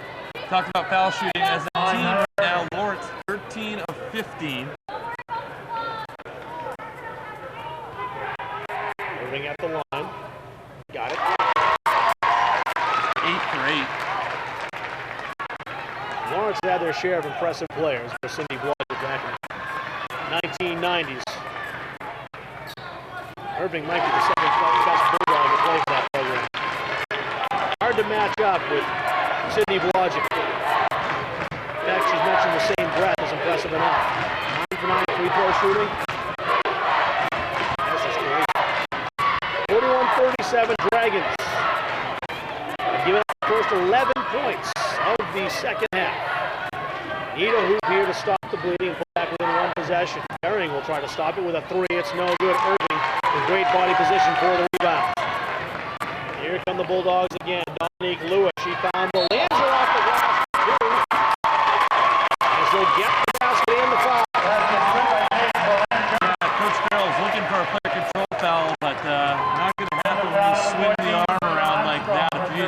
Talking about foul shooting as a team right now, Lawrence 13 of 15. Irving at the line. Got it. 8 for 8. Lawrence had their share of impressive players for Cindy Blodgett back in the 1990s. Irving might be the second best Bulldog that plays that program. Hard to match up with Cindy Blodgett. In fact, she's mentioned the same breath is impressive enough. 9 for 9 free throw shooting. This is great. 41-37 Dragons. They've given up the first 11 points of the second half. Need a hoop here to stop the bleeding. Put back within 1 possession. Herring will try to stop it with a 3. It's no good. Irving in great body position for the rebound. Here come the Bulldogs again. Dominique Lewis. She found Belanger off the glass. As they get the basket and the foul. Coach Farrell's looking for a player control foul, but not going to happen when you swing the arm around like that. If you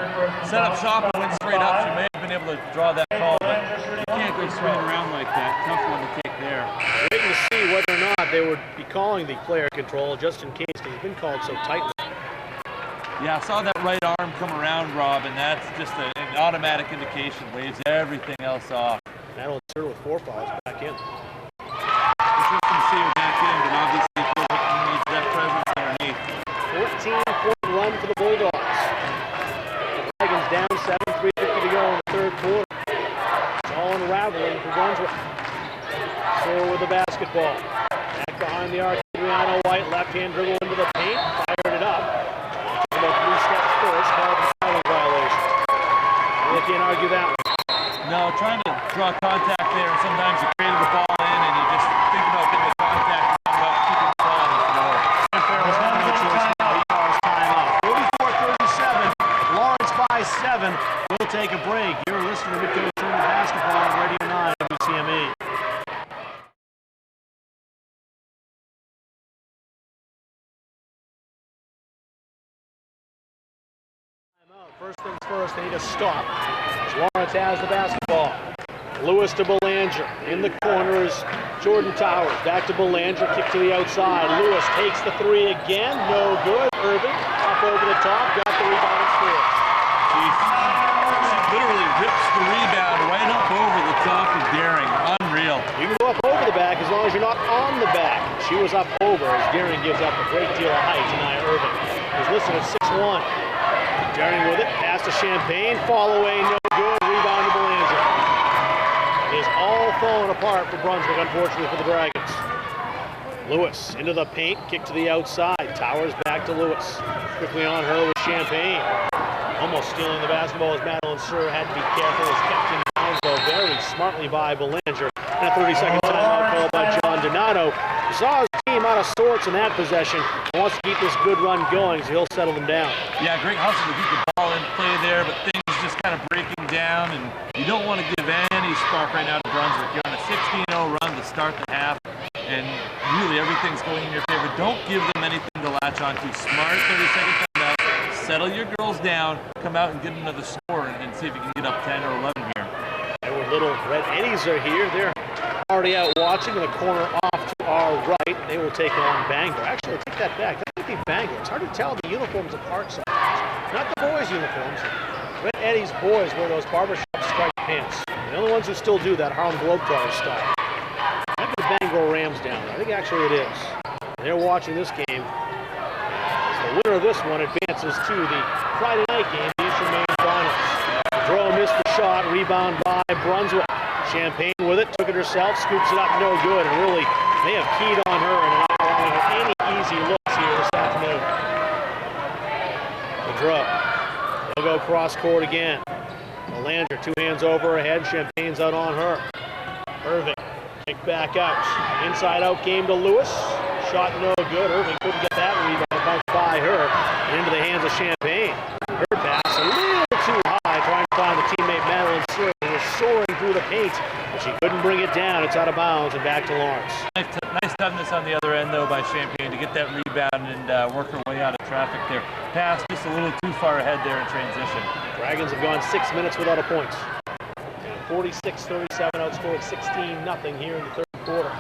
set up shop and went straight up, she may have been able to draw that call, but you can't go swinging around like that. Tough one to take there. Waiting to see whether or not they would be calling the player control just in case he's been called so tightly. Yeah, I saw that right arm come around, Rob, and that's just an automatic indication. Waves everything else off. That'll insert with 4 fouls back in. Interesting to see her back in, but obviously he needs that presence underneath. 14-point run for the Bulldogs. The Dragons down 7, 3:50 to go in the third quarter. It's all unraveling for Brunswick. Sore with the basketball. Back behind the arc, Adriana White, left-hand dribble into the paint, fired it up. About 3 steps first, called the fouling violation. They can't argue that one. No, trying to draw contact there, and sometimes you created the ball in, and you just think about getting the contact and not about keeping the ball on the floor. And Farrell's got no choice now. He calls timeout. 44-37. Lawrence by 7. We'll take a break. You're listening to Midcoast Tournament Basketball on Radio 9 WCME. First things first, they need to stop. Lawrence has the basketball. Lewis to Belanger. In the corners, Jordan Towers. Back to Belanger, kick to the outside. Lewis takes the 3 again. No good. Irving up over the top. Got the rebound and scores. She literally rips the rebound right up over the top of Daring. Unreal. You can go up over the back as long as you're not on the back. She was up over as Daring gives up a great deal of height to Nia Irving, who's listed at 6'1". Daring with it, pass to Champagne, fall away, no good, rebound to Belanger. It is all falling apart for Brunswick, unfortunately for the Dragons. Lewis into the paint, kick to the outside, Towers back to Lewis. Quickly on her with Champagne. Almost stealing the basketball as Madeline Sir had to be careful, was kept in bounds though very smartly by Belanger. And a 30-second timeout called by John Donato. He saw his team out of sorts in that possession and wants to keep this good run going, so he'll settle them down. Yeah, great hustle to keep the ball in play there, but things just kind of breaking down, and you don't want to give any spark right now to Brunswick. You're on a 16-0 run to start the half, and really everything's going in your favor. Don't give them anything to latch onto. Smart 30-second timeout. Settle your girls down, come out and get another score, and see if you can get up 10 or 11 here. Edward Little, Red Eddies are here. They're already out watching in the corner off to our right. They will take on Bangor. Actually, I'll take that back. That might be Bangor. It's hard to tell the uniforms apart sometimes. Not the boys' uniforms. Red Eddies boys wear those barbershop striped pants. The only ones who still do that, Harlem Globetrotters style. Might be the Bangor Rams down there. I think actually it is. They're watching this game. The winner of this one advances to the Friday night game, the Eastern Maine Finals. Draw missed the shot, rebound by Brunswick. Champagne with it, took it herself, scoops it up, no good, and really may have keyed on her and not allowing her any easy looks here this afternoon. The draw. They'll go cross court again. Belanger, 2 hands over her head, Champagne's out on her. Irving, kick back out. Inside out game to Lewis. Shot no good. Irving couldn't get that rebound. By her into the hands of Champagne. Her pass a little too high, trying to find the teammate Madeline Sir, who was soaring through the paint, but she couldn't bring it down. It's out of bounds and back to Lawrence. Nice toughness on the other end, though, by Champagne to get that rebound and work her way out of traffic there. Pass just a little too far ahead there in transition. Dragons have gone 6 minutes without a point. 46-37, outscored 16-0 here in the third quarter.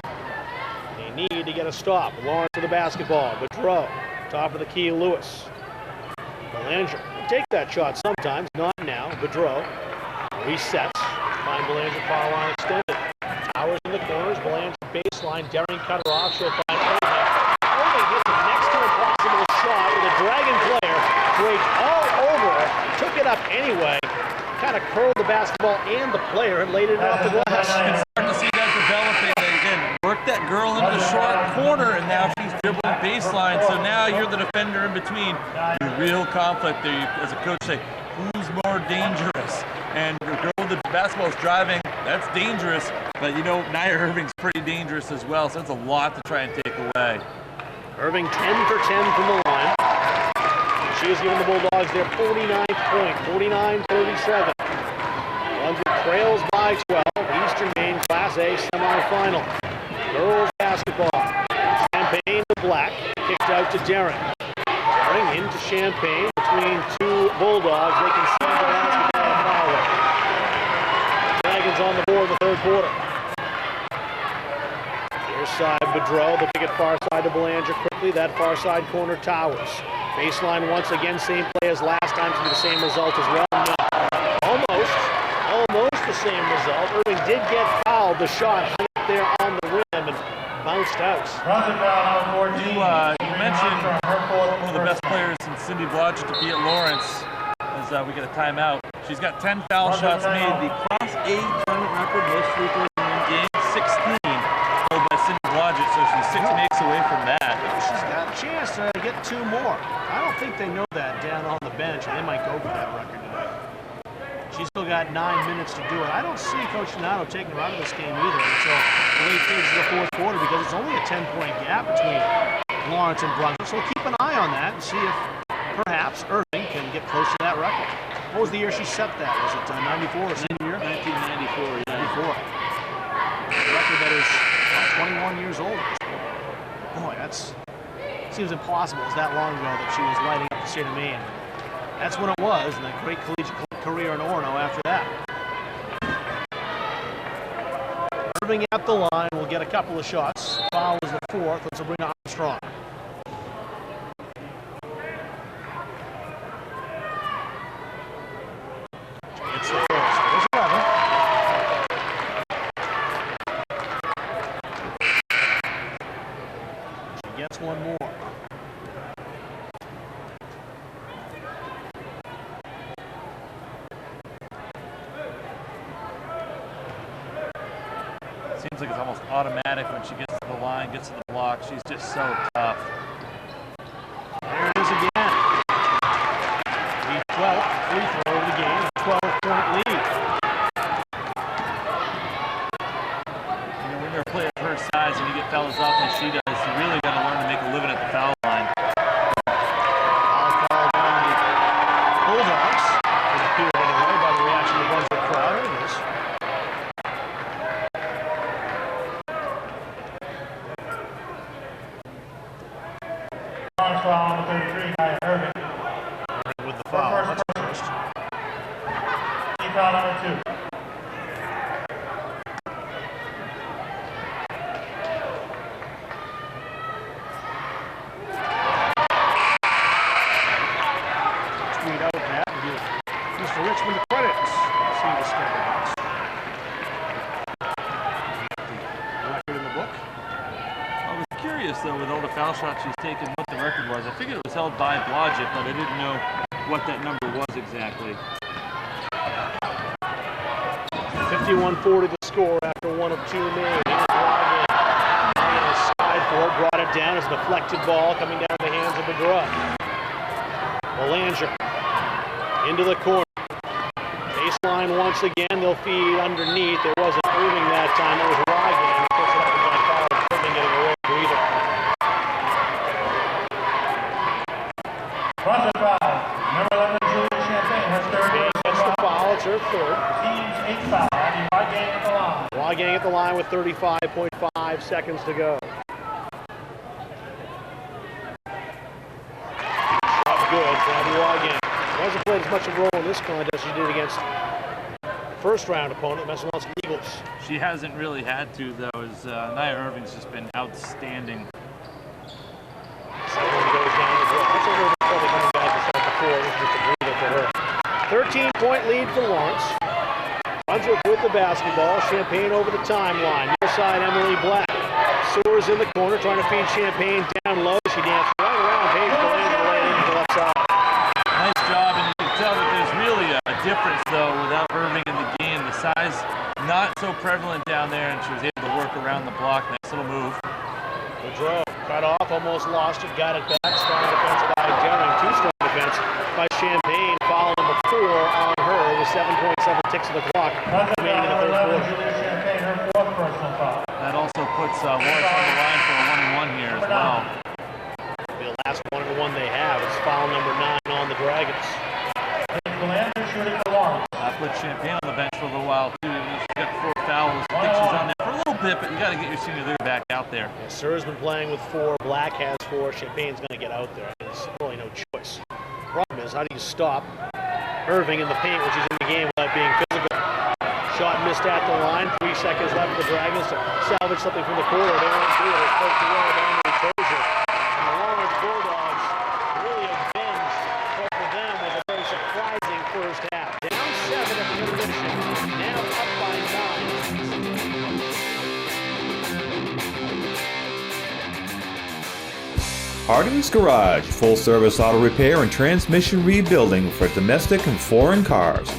They need to get a stop. Lawrence with the basketball. Boudreau. Top of the key, Lewis. Belanger will take that shot sometimes, not now. Boudreau resets. Find Belanger power line extended. Towers in the corners. Belanger baseline. Daring cut her off. She'll find Irving. Irving hits a next to impossible shot with a Dragon player. Draped all over her. Took it up anyway. Kind of curled the basketball and the player and laid it off the glass. It's starting to see that developing. Again, work that girl into the short corner, and now she's dribbling baseline. So now you're the defender in between. The real conflict there. You, as a coach, say, who's more dangerous? And the girl with the basketball is driving. That's dangerous. But you know, Nia Irving's pretty dangerous as well. So it's a lot to try and take away. Irving 10 for 10 from the line. She has given the Bulldogs their 49th point, 49-37. Brunswick trails by 12. Eastern Maine Class A semifinal. Girls basketball. Champagne to Black. Kicked out to Daring. Daring into Champagne between 2 Bulldogs. They can see the basketball and foul it. Dragons on the board in the third quarter. Near side Boudreau. They'll pick it far side to Belanger quickly. That far side corner Towers. Baseline once again, same play as last time, to be the same result as well. No. Almost the same result. Irving did get fouled. The shot hung up there on the rim and bounced out. You mentioned one of the best players since Cindy Blodgett to be at Lawrence as we get a timeout. She's got 10 foul shots made. The Class A tournament record, most free throws in one game, 16 held by Cindy Blodgett, so she's 6 makes away from that. She's got a chance to get 2 more. I don't think they know that down on the bench, and they might go for that record tonight. She's still got 9 minutes to do it. I don't see Coach Donato taking her out of this game either until the late stages of the fourth quarter, because it's only a 10-point gap between Lawrence and Brunswick. So keep an eye on that and see if perhaps Irving can get close to that record. What was the year she set that? Was it 94 or senior year? 1994, yeah. 94. A record that is 21 years old. Boy, that's seems impossible. It was that long ago that she was lighting up the state of Maine. That's when it was, and a great collegiate career in Orono after that. Irving at the line will get a couple of shots. Foul is the 4th. That's Sabrina Armstrong. seems like it's almost automatic when she gets to the line, gets to the block. She's just so tough. There it is again. The 12th free throw of the game, 12-point lead. You know, when you're a player of her size and you get fellas off as she does, you really got to learn to make a living at the foul line. I'll call down the Bulldogs. It appeared anyway by the reaction of the Brunswick crowd. It is. Foul on the 33, Nia Irving. With the foul. That's the first. Team foul number 2. Tweet out that and give Mr. Richmond the credit. See the scoreboards. Record in the book. I was curious though with all the foul shots she's taken what the record was. I figured it was held by Blodgett, but I didn't know what that number was exactly. 51-40 the score after 1 of 2 made. Here's Ryan on the side for it, brought it down as a deflected ball coming down the hands of McGraw. Belanger into the corner. Baseline once again, they'll feed underneath. There wasn't Irving that time, it was Ryan. He puts it up and got fouled. Irving getting away with either. Brunswick foul. Number 11, Julia Champagne. Her third Gets the foul, it's her third. Team's 8th foul. Wygant at the line. Wygant at the line with 35.5 seconds to go. Shot good for Abby Wygant. Hasn't played as much a role in this contest as she did against first round opponent, Massachusetts Eagles. She hasn't really had to though, as Nia Irving's just been outstanding. Second one goes down as well. That's a little bit probably coming back to start the 4. This is just a breather for her. 13-point lead for Lawrence. Brunswick with the basketball. Champagne over the timeline. Near side, Emily Black. Soars in the corner, trying to feed Champagne down low. She danced right around Paige Belanger, laid into the left side. Nice job, and you can tell that there's really a difference though without Irving in the game. The size not so prevalent down there, and she was able to work around the block. Nice little move. Woodrow cut off, almost lost it, got it back. Strong defense by Jennings. 2 strong defense by Champagne. Foul number 4 on her with 7.7 ticks of the clock remaining in the third quarter. Julia Champagne, her 4th personal foul. That also puts Lawrence on the line for a 1-and-1 here as well. It'll be the last 1-and-1 they have. It's foul number 9 on the Dragons. Belanger shooting for Lawrence. I put Champagne on the bench for a little while too. She's got 4 fouls. I think she's on there for a little bit, but you got to get your senior leader back out there. Yeah, Sir's been playing with 4. Black has 4. Champagne's going to get out there. There's really no choice. Problem is, how do you stop Irving in the paint when she's in the game without being physical? Shot missed at the line. 3 seconds left for the Dragons to salvage something from the corner. They won't do it. It's poked away by Emily Tozier. And the Lawrence Bulldogs really avenged what for them was a very surprising first half. Down 7 at the intermission. Now up by 9. Harding's Garage, full-service auto repair and transmission rebuilding for domestic and foreign cars.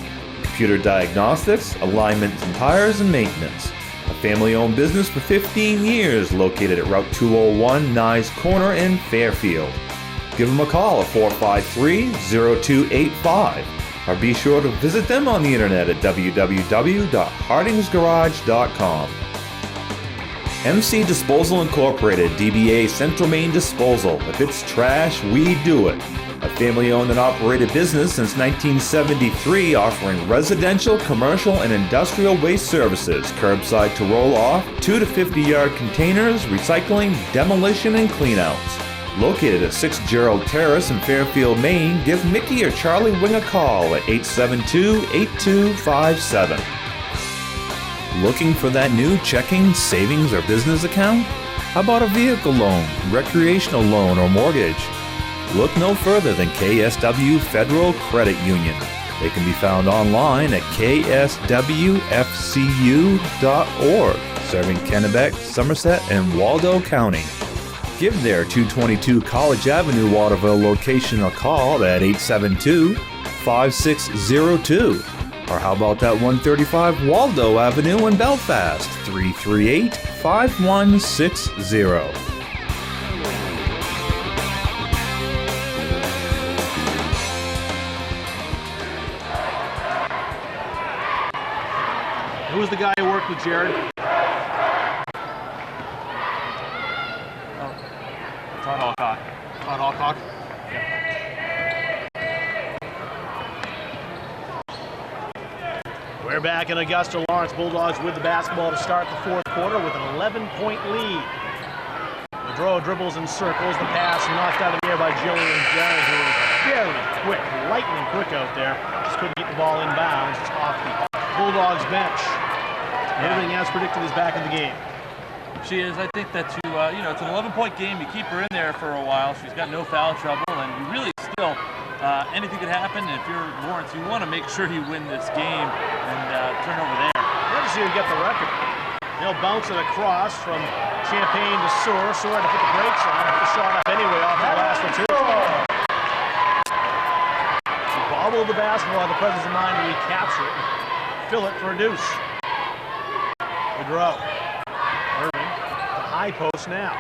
Computer diagnostics, alignments and tires and maintenance. A family-owned business for 15 years located at Route 201 Nye Corner in Fairfield. Give them a call at 453-0285 or be sure to visit them on the internet at www.hardingsgarage.com. MC Disposal Incorporated, DBA Central Maine Disposal. If it's trash, we do it. A family-owned and operated business since 1973, offering residential, commercial, and industrial waste services, curbside to roll-off, 2 to 50-yard containers, recycling, demolition, and cleanouts. Located at 6 Gerald Terrace in Fairfield, Maine, give Mickey or Charlie Wing a call at 872-8257. Looking for that new checking, savings, or business account? How about a vehicle loan, recreational loan, or mortgage? Look no further than KSW Federal Credit Union. They can be found online at kswfcu.org, serving Kennebec, Somerset, and Waldo County. Give their 222 College Avenue Waterville location a call at 872-5602. Or how about that 135 Waldo Avenue in Belfast, 338-5160. Who's the guy who worked with Jared? Todd Alcock. Todd Alcock? We're back in Augusta. Lawrence Bulldogs with the basketball to start the fourth quarter with an 11-point lead. Gaudreau dribbles and circles. The pass knocked out of the air by Jillian Jerry, who is very quick, lightning quick out there. Just couldn't get the ball in bounds. It's off the Bulldogs bench. Everything as predicted is back in the game. She is. I think that it's an 11-point game. You keep her in there for a while. She's got no foul trouble, and you really still, anything could happen. And if you're Lawrence, you want to make sure you win this game and turn over there. Let's see who get the record. They'll bounce it across from Champagne to Soar. Soar had to put the brakes on. Put the shot up anyway off the glass for two. She bobbled the basketball at the presence of mind to recapture it. Fill it for a deuce. Gaudreau. Irving, the high post now.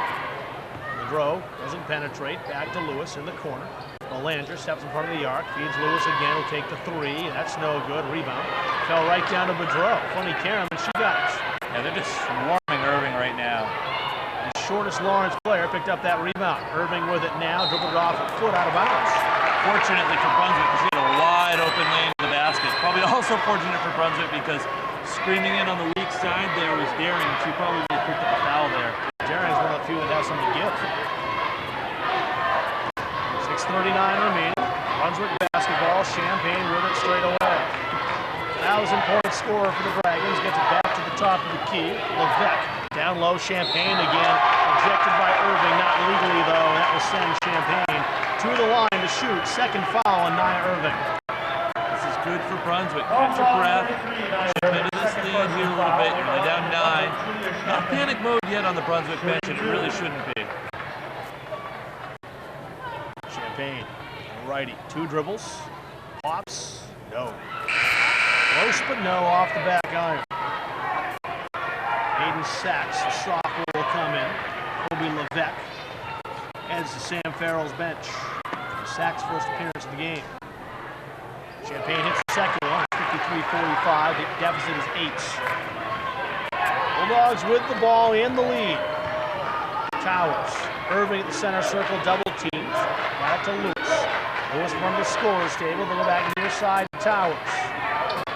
Gaudreau doesn't penetrate. Back to Lewis in the corner. Belanger steps in front of the arc. Feeds Lewis again. Will take the three. That's no good. Rebound. Fell right down to Gaudreau. Funny Karen, but she got it. Yeah, they're just swarming Irving right now. The shortest Lawrence player picked up that rebound. Irving with it now. Dribbled it off a foot out of bounds. Fortunately for Brunswick, because he had a wide open lane to the basket. Probably also fortunate for Brunswick because screaming in on the weak side there was Daring. She probably would have picked up a foul there. Daring's one of the few that has something to give. 6:39 remaining. Brunswick basketball. Champagne with it straight away. 1,000-point scorer for the Dragons. Gets it back to the top of the key. Levesque down low. Champagne again. Ejected by Irving. Not legally though. That will send Champagne to the line to shoot. Second foul on Nia Irving. This is good for Brunswick. Catch your breath. Chip into this lead here a little bit. You're only down 9. Not panic mode yet on the Brunswick bench, and it really shouldn't be. Champagne, righty, 2 dribbles, pops, no. Close but no off the back iron. Aiden Sachs, the sophomore, will come in. Kobe Levesque heads to Sam Farrell's bench. Sachs' first appearance of the game. Champagne hits the second one, 53-45. The deficit is 8. Bulldogs with the ball in the lead. Towers. Irving at the center circle, double teams. Back to Lewis. Lewis from the scorer's table. They go back near side to Towers.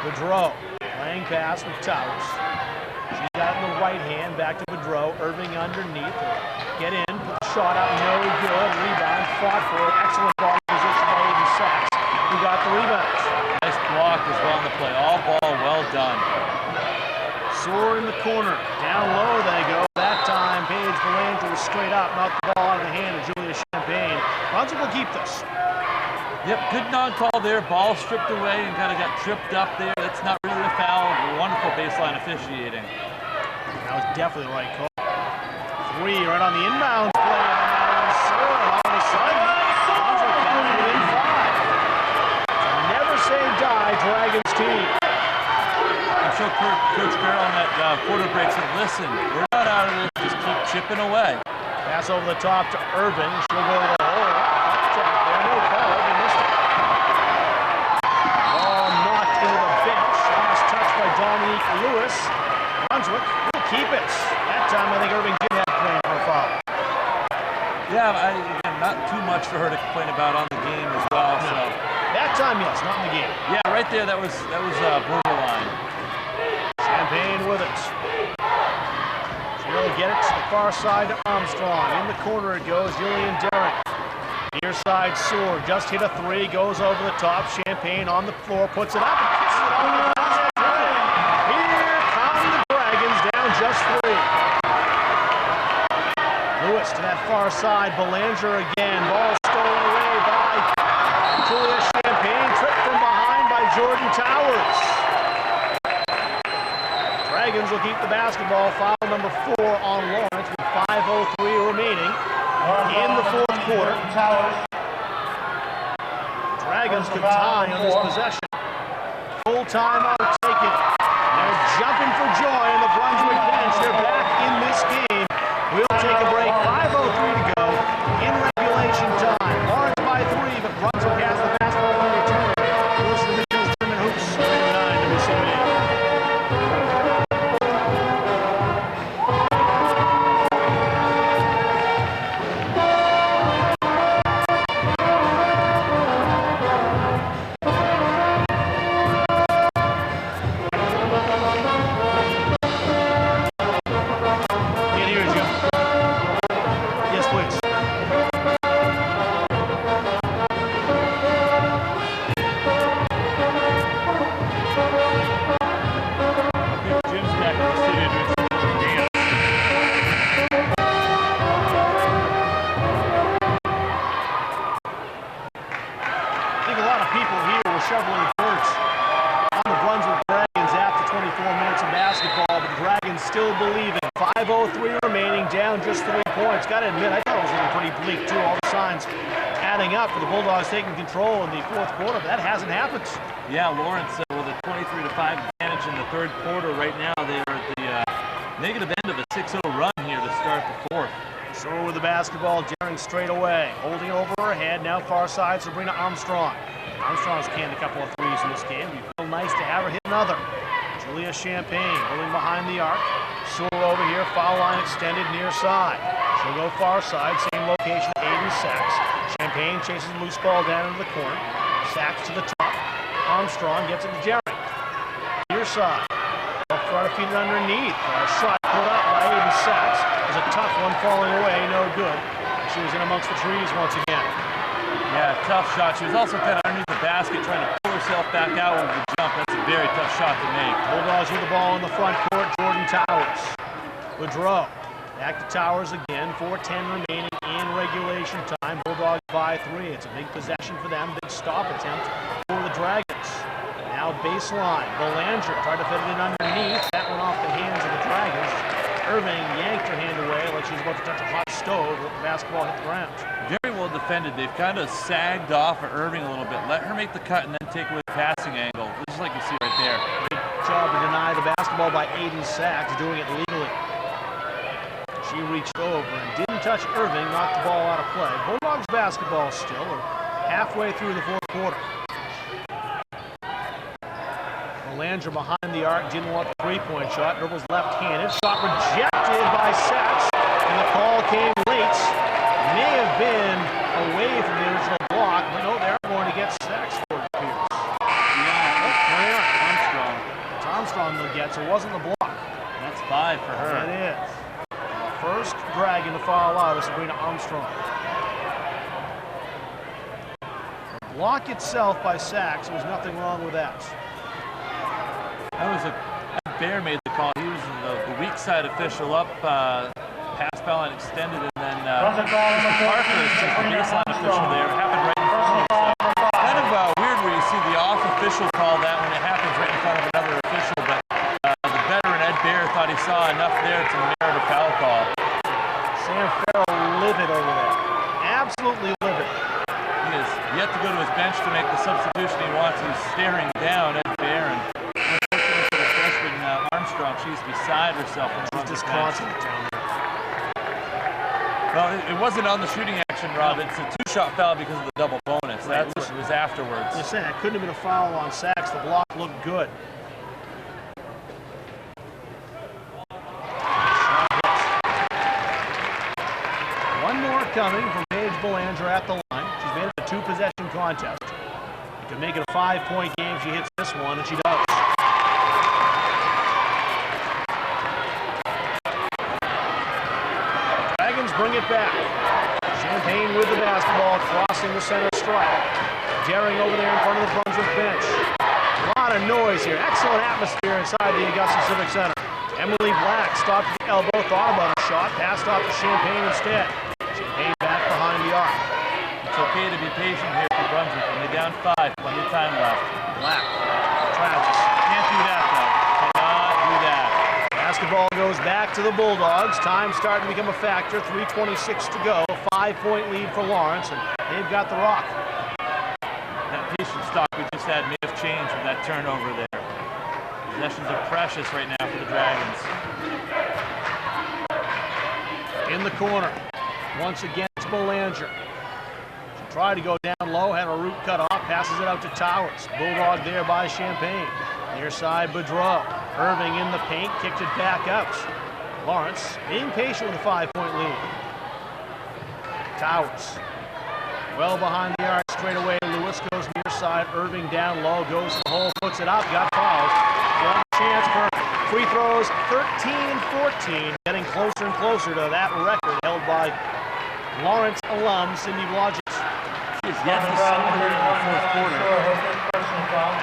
Gaudreau. Laying pass with Towers. She's got it in the right hand. Back to Gaudreau. Irving underneath. Get in. Put the shot out. No good. Rebound. Fought for it. Excellent ball position by Aiden Sachs, who got the rebound. Nice block as well in the play. All ball well done. Soar in the corner. Down low they go. That time, Paige Belanger was straight up. Knocked the ball out of the hand of Julia Champagne. Brunswick will keep this. Yep, good non-call there. Ball stripped away and kind of got tripped up there. That's not really a foul. Wonderful baseline officiating. That was definitely the right call. 3 right on the inbound play. And Soar all of a sudden. Brunswick back within 5. Never say die, Dragons team. I'm sure Coach Carroll on that quarter break said, listen, we're not out of this. Just keep chipping away. Pass over the top to Irving. She'll go to the hole. Up top there. No call. They missed it. Ball knocked into the bench. Last touch by Dominique Lewis. Brunswick will keep it. That time I think Irving did have claim for a foul. Yeah, again, not too much for her to complain about on the game as well. No. So That time, yes, not in the game. yeah, right there, that was borderline. Champagne with it. She'll get it to the far side to Armstrong. In the corner it goes, Jillian Derrick. Near side Soar, just hit a 3, goes over the top. Champagne on the floor, puts it up, and kisses it off the basket. Here come the Dragons, down just 3. Lewis to that far side, Belanger again. Ball stolen away by Julia Champagne. Tripped from behind by Jordan Towers. Dragons will keep the basketball. Foul number 4 on Lawrence with 5:03 remaining in the fourth quarter. Dragons could tie on this possession. Full full timeout taken. They're jumping for joy in the Brunswick bench. They're back in this game. We'll take a break. 5:03 to go in regulation time. Lawrence by 3, but Brunswick has the basketball in return. Listen to Regionals German Hoops. 9 WCB. Still believing. 5:03 remaining, down just 3 points. Got to admit, I thought it was looking pretty bleak too. All the signs adding up for the Bulldogs taking control in the fourth quarter, but that hasn't happened. Yeah, Lawrence with a 23-5 advantage in the third quarter. Right now, they're at the negative end of a 6-0 run here to start the fourth. So with the basketball, daring straight away, holding over her head. Now far side, Sabrina Armstrong. Armstrong's canned a couple of threes in this game. It'd be real nice to have her hit another. Julia Champagne holding behind the arc. Sewell over here, foul line extended near side. She'll go far side, same location, Aiden Sachs. Champagne chases a loose ball down into the corner. Sachs to the top. Armstrong gets it to Jerry. Near side. They'll try to feed it underneath. A shot put up by Aiden Sachs. It was a tough one falling away, no good. She was in amongst the trees once again. Yeah, tough shot. She was also kind of underneath the basket trying to pull herself back out with the jump. That's a very tough shot to make. Bulldogs with the ball in the front court. Jordan Towers. Woodrow. Back to Towers again. 4:10 remaining in regulation time. Bulldogs by 3. It's a big possession for them. Big stop attempt for the Dragons. Now baseline. Belanger tried to fit it in underneath. That went off the hands of the Dragons. Irving yanked her hand away like she was about to touch a hot stove. Let the basketball hit the ground. Very well defended. They've kind of sagged off of Irving a little bit. Let her make the cut and then take away the passing angle. Just like you see right there. Great job to deny the basketball by Aiden Sachs, doing it legally. She reached over and didn't touch Irving, knocked the ball out of play. Bulldogs basketball still. We're halfway through the fourth quarter. Belanger behind the arc, didn't want the three-point shot. Dribbles left-handed. Shot rejected by Sachs, and the call came late. May have been away from the original block, but no, they're going to get Sachs for it appears. Yeah, Armstrong. It's Armstrong that gets it. Wasn't the block. That's 5 for her. That is. First Dragon to foul out is Sabrina Armstrong. The block itself by Sachs, there was nothing wrong with that. That was Bear made the call. He was the weak side official up, pass foul line extended, and then Parker is just the baseline official there. It happened right in front of him. So kind of weird where you see the off official call that when it happens right in front of another official, but the veteran Ed Bear thought he saw enough there to merit a foul call. Sam Farrell livid over there. Absolutely livid. He has yet to go to his bench to make the substitution he wants. He's staring down Ed Bear, and unfortunately for the freshman Armstrong, she's beside herself. She's disconsolate down there. Well, it wasn't on the shooting action, Rob. It's a two-shot foul because of the double bonus. That's what it was afterwards. You're saying it couldn't have been a foul on Sachs. The block looked good. One more coming from Paige Belanger at the line. She's made it a two-possession contest. You could make it a 5-point game if she hits this one, and she does. Dragons bring it back. Champagne with the basketball, crossing the center stripe. Daring over there in front of the Brunswick bench. A lot of noise here. Excellent atmosphere inside the Augusta Civic Center. Emily Black stopped at the elbow, thought about a shot, passed off to Champagne instead. Champagne back behind the arc. It's okay to be patient here for Brunswick. When they're down 5, plenty of time left. Black travels. Can't do that, though. Cannot do that. Basketball goes back to the Bulldogs. Time starting to become a factor. 3:26 to go. A 5-point lead for Lawrence, and they've got the rock. That patient stock we just had may have changed with that turnover there. Possessions are precious right now for the Dragons. In the corner, once again, it's Belanger. She tried to go down low, had her route cut off, passes it out to Towers. Bulldog there by Champagne. Near side, Boudreau. Irving in the paint, kicked it back out. Lawrence being patient with a 5-point lead. Towers. Well behind the arc, straight away. Lewis goes near side. Irving down low, goes to the hole, puts it up, got fouled. One chance for free throws, 13-14. Getting closer and closer to that record held by Lawrence alum Cindy Blodgett. She's yet to score here in the fourth quarter.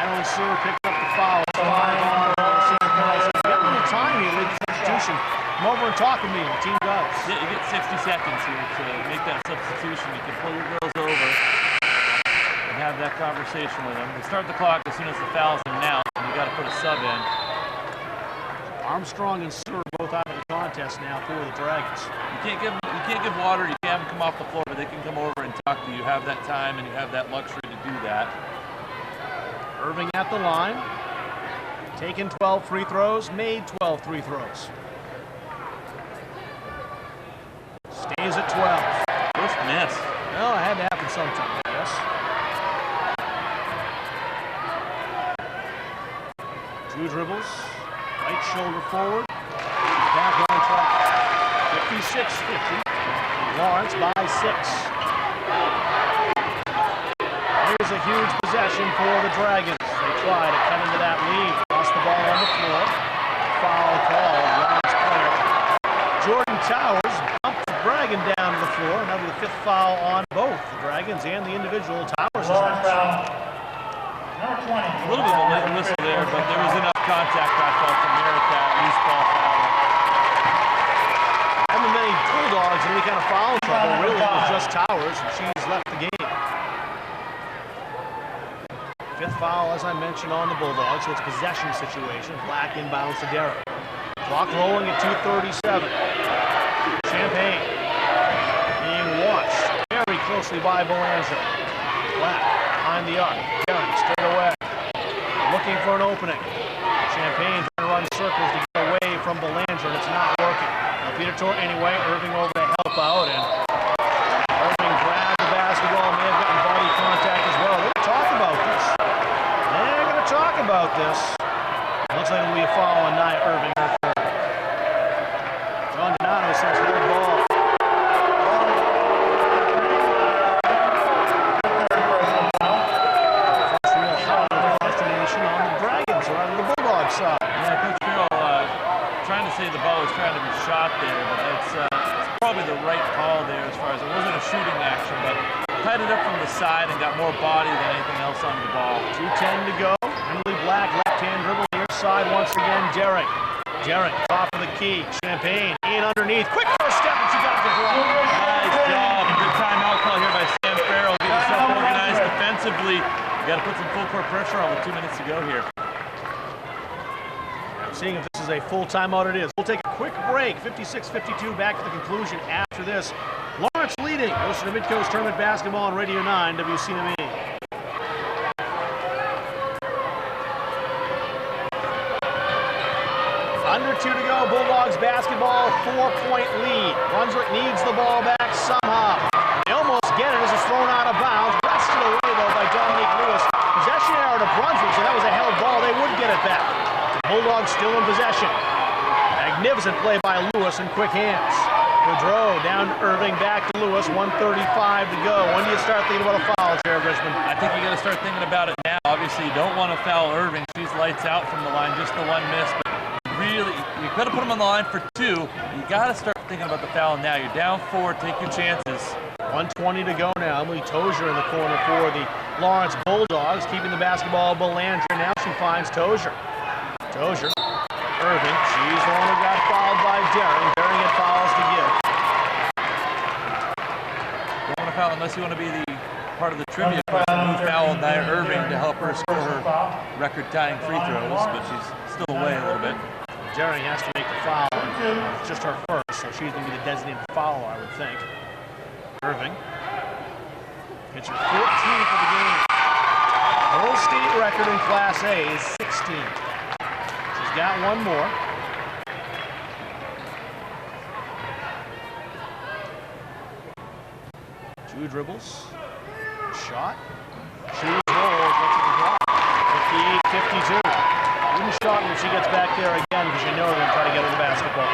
Alan Sewer picked up the foul. So get a little time here with substitution. Come over and talk with me. The team does. Yeah, you get 60 seconds here to make that substitution. You can pull your girls over and have that conversation with them. They start the clock as soon as the foul's announced, and you got to put a sub in. Armstrong and Sewer both out of the contest now for the Dragons. You can't give water. You can't have them come off the floor, but they can come over and talk to you. You have that time and you have that luxury to do that. Irving at the line. Taken 12 free throws, made 12 free throws. Stays at 12. First miss. Well, it had to happen sometime, I guess. Two dribbles. Right shoulder forward. He's back on track. 56-50. Lawrence by 6. Here's a huge possession for the Dragons. They try to cut into that lead. Lost the ball on the floor. Foul called. Lawrence player. Jordan Towers bumped the Dragon down to the floor. Now with the 5th foul on both the Dragons and the individual. Towers is out. A little bit of a late whistle there, but there was enough contact, I thought, to merit that loose ball foul. Haven't many Bulldogs in any kind of foul trouble. Really, it was just Towers, and she's left the game. 5th foul, as I mentioned, on the Bulldogs, so it's a possession situation. Black inbounds to Derrick. Clock rolling at 2:37. Champagne being watched very closely by Belanger. Black behind the arc. Derrick straight away. Looking for an opening. Champagne trying to run circles to get away from Belanger, and it's not working. Now Peter Tor anyway. Irving over to help out, and Irving grabbed the basketball. May have gotten body contact as well. They're going to talk about this. They're going to talk about this. Looks like it'll be a foul on Nia Irving. Her third. John Donato says hold ball. First real high destination on the Dragons, or on the Bulldogs side. Yeah, Coach Carroll trying to say the ball was trying to be shot there, but it's probably the right call there as far as it wasn't a shooting action, but tied it up from the side and got more body than anything else on the ball. 2:10 to go. Emily Black, left-hand dribble near side once again. Derrick, top of the key. Champagne in underneath. Quick first step, and she got the draw. Nice job. Good timeout call here by Sam Farrell. Get yourself organized defensively. You got to put some full court pressure on with 2 minutes to go here. I'm seeing if this is a full timeout. It is. We'll take a quick break. 56-52. Back to the conclusion after this. Lawrence leading. Goes to the Midcoast Tournament Basketball on Radio 9 WCME. Under 2 to go. Bulldogs basketball. 4-point lead. Brunswick needs the ball back somehow. They almost get it as it's thrown out of bounds. Wrested away though by Dominique Lewis. Possession error to Brunswick, so that was a held ball. They would get it back. Bulldogs still in possession. Magnificent play by Lewis and quick hands. Boudreau down to Irving, back to Lewis. 1:35 to go. When do you start thinking about a foul, Jared Richmond? I think you got to start thinking about it now. Obviously, you don't want to foul Irving. She's lights out from the line, just the one miss. But really, you could have put him on the line for 2. You got to start thinking about the foul now. You're down 4. Take your chances. 1:20 to go now. Emily Tozier in the corner for the Lawrence Bulldogs, keeping the basketball. Belanger. Now she finds Tozier. Tozier. Irving. She's the one who got fouled by Daring. Daring had fouls to give. Don't want to foul unless you want to be the part of the trivia question. Who fouled Nia Irving to help her score her record-tying free throws, but she's still away a little bit. Daring has to make the foul. It's just her first, so she's going to be the designated fouler, I would think. Irving. It's her 14th of the game. Whole state record in Class A is 16. He's got one more. Two dribbles. Shot. Shoots, rolls, lets it drop. 58-52. Wouldn't shot when she gets back there again because you know they're going to try to get her the basketball.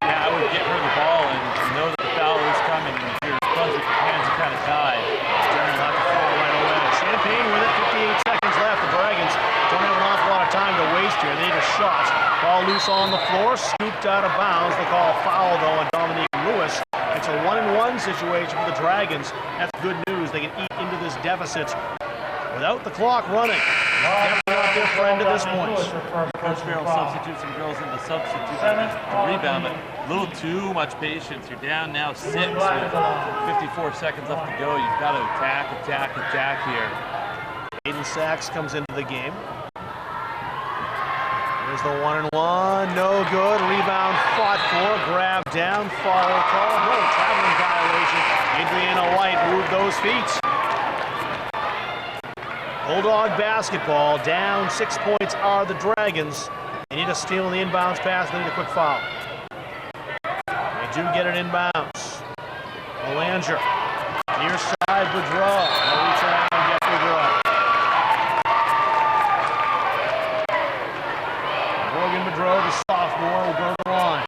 Yeah, I would get her the ball and know that the foul is coming. And if you're Brunswick, your hands are kind of tied. Darren will have to throw right away. Champaign with it, 58 seconds left. The Dragons don't have an awful lot of time to waste here. They need a shot. Ball loose on the floor, scooped out of bounds. They call a foul, though, on Dominique Lewis. It's a 1-and-1 situation for the Dragons. That's good news. They can eat into this deficit without the clock running. Definitely not their friend at this point. Coach Farrell substitutes some girls into substitute rebound, but a little too much patience. You're down now 6 with 54 seconds left to go. You've got to attack here. Aiden Sachs comes into the game. There's the 1-and-1, no good. Rebound fought for, grab down, foul call. No traveling violation. Adriana White moved those feet. Bulldog basketball, down 6 points are the Dragons. They need a steal in the inbounds pass, they need a quick foul. They do get it inbounds. Belanger, near side, Boudreau. They'll reach around and get Boudreau. Morgan Boudreau, the sophomore, will go to the line.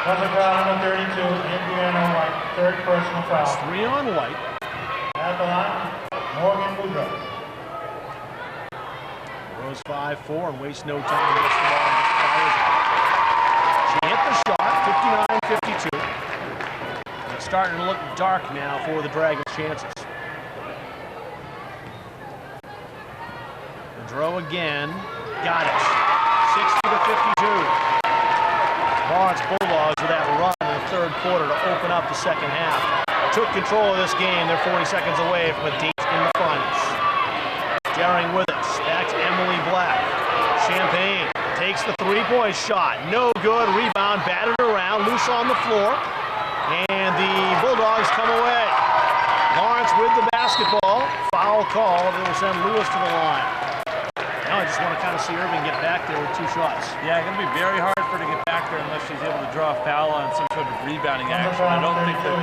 Another foul, number 32, Indiana White, third personal foul. It's 3 on White. At the line, Morgan Boudreau. Rose 5-4 and wastes no time. Gets the ball and just fires it. She hit the shot, 59-52. It's starting to look dark now for the Dragons' chances. Boudreau again, got it. 60-52. Lawrence Bulldogs with that run in the third quarter to open up the second half. Took control of this game. They're 40 seconds away from a date in the finals. Daring with it. Back to Emily Black. Champaign takes the three-point shot. No good. Rebound batted around. Loose on the floor. And the Bulldogs come away. Lawrence with the basketball. Foul call. They will send Lewis to the line. Now I just want to kind of see Irving get back there with 2 shots. Yeah, it's going to be very hard for her to get back there unless she's able to draw a foul on some sort of rebounding action. I don't think that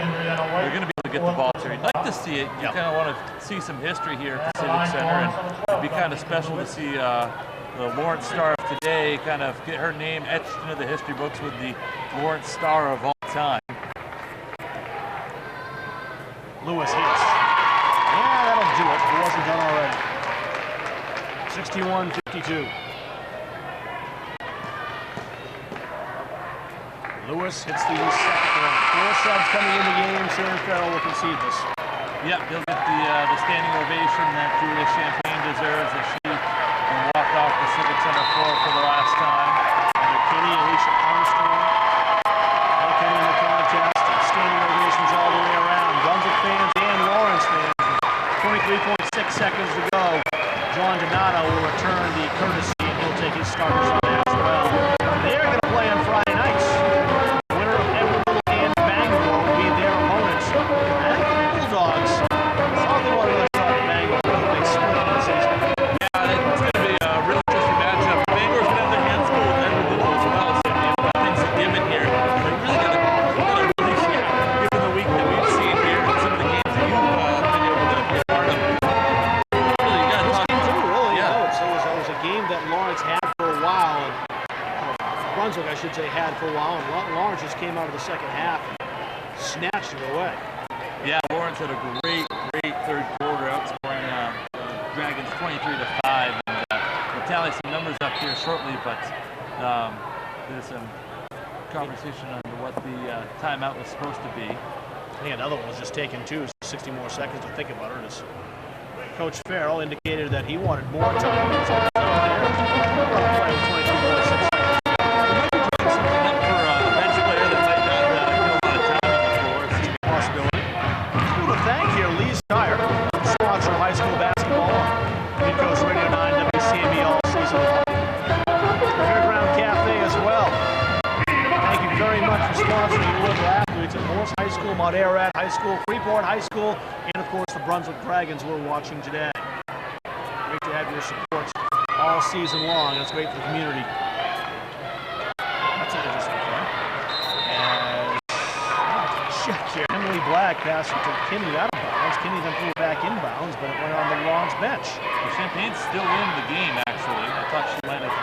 they're going to be able to get the ball to her. You'd like to see it. You kind of want to see some history here at the Civic Center, and it'd be kind of special to see the Lawrence Star of today kind of get her name etched into the history books with the Lawrence Star of all time. Lewis hits. Yeah, that'll do it. It wasn't done already. 61-52. Lewis hits the second one. 4 subs coming in the game. Sharon Farrell will concede this. Yep, he'll get the standing ovation that Julia Champaign deserves, that she walked off the Civic Center floor for the last time. And Kenny, Alicia Armstrong, Kenny in the contest, and standing ovations all the way around. Brunswick fans and Lawrence fans. 23.6 seconds to go. John Donato will return the courtesy and he'll take his starters on as well. They're going to play on Friday nights. The winner of Edwardsville and Bangor will be their opponents. I think the Bulldogs thought they wanted to shot at Bangor because they split on the season. Yeah, it's going to be a real interesting matchup. Bangor's going to have their hands full with Edwardsville as well, so nothing's a given here. They really got to really see how, given the week that we've seen here and some of the games that you've been able to be a part of. That Lawrence had for a while, and Brunswick, I should say, had for a while, and Lawrence just came out of the second half and snatched it away. Yeah, Lawrence had a great third quarter, outscoring Dragons 23-5. And we'll tally some numbers up here shortly, but there's some conversation on what the timeout was supposed to be. I think another one was just taken too, so 60 more seconds to think about it. As Coach Farrell indicated that he wanted more time. Mount Ararat High School, Freeport High School, and of course the Brunswick Dragons we're watching today. Great to have your support all season long. It's great for the community. That's an interesting play. And check here. Emily Black passing to Kinney out of bounds. Kinney then threw it back inbounds, but it went on the Ron's bench. Champagne's still in the game, actually. I thought she might have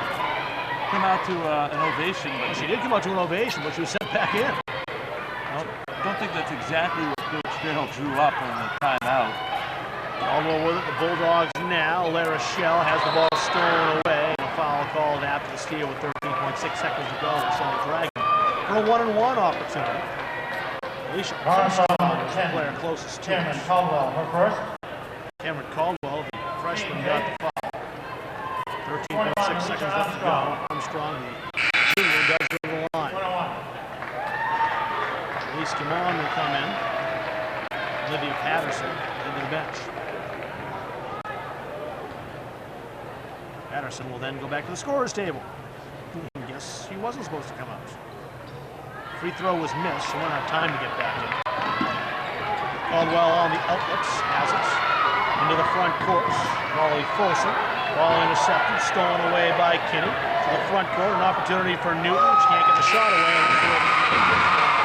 come out to an ovation, but she did come out to an ovation, but she was sent back in. I don't think that's exactly what Coach Farrell drew up on the timeout. Caldwell with it, the Bulldogs now. Lara Shell has the ball stolen away. A foul called after the steal with 13.6 seconds to go. So the Dragon for a 1-and-1 opportunity. Alicia player closest to Cameron Caldwell, her first. Cameron Caldwell, the freshman, got the foul. 13.6 seconds left to go. Armstrong, the junior, does go to the line. Elise Kimon will come in. Olivia Patterson into the bench. Patterson will then go back to the scorer's table. I guess he wasn't supposed to come out. Free throw was missed. She won't have time to get back in. Caldwell on the outlets, has it into the front court. Molly Folsom, ball intercepted, stolen away by Kinney. To the front court, an opportunity for Newton. She can't get the shot away.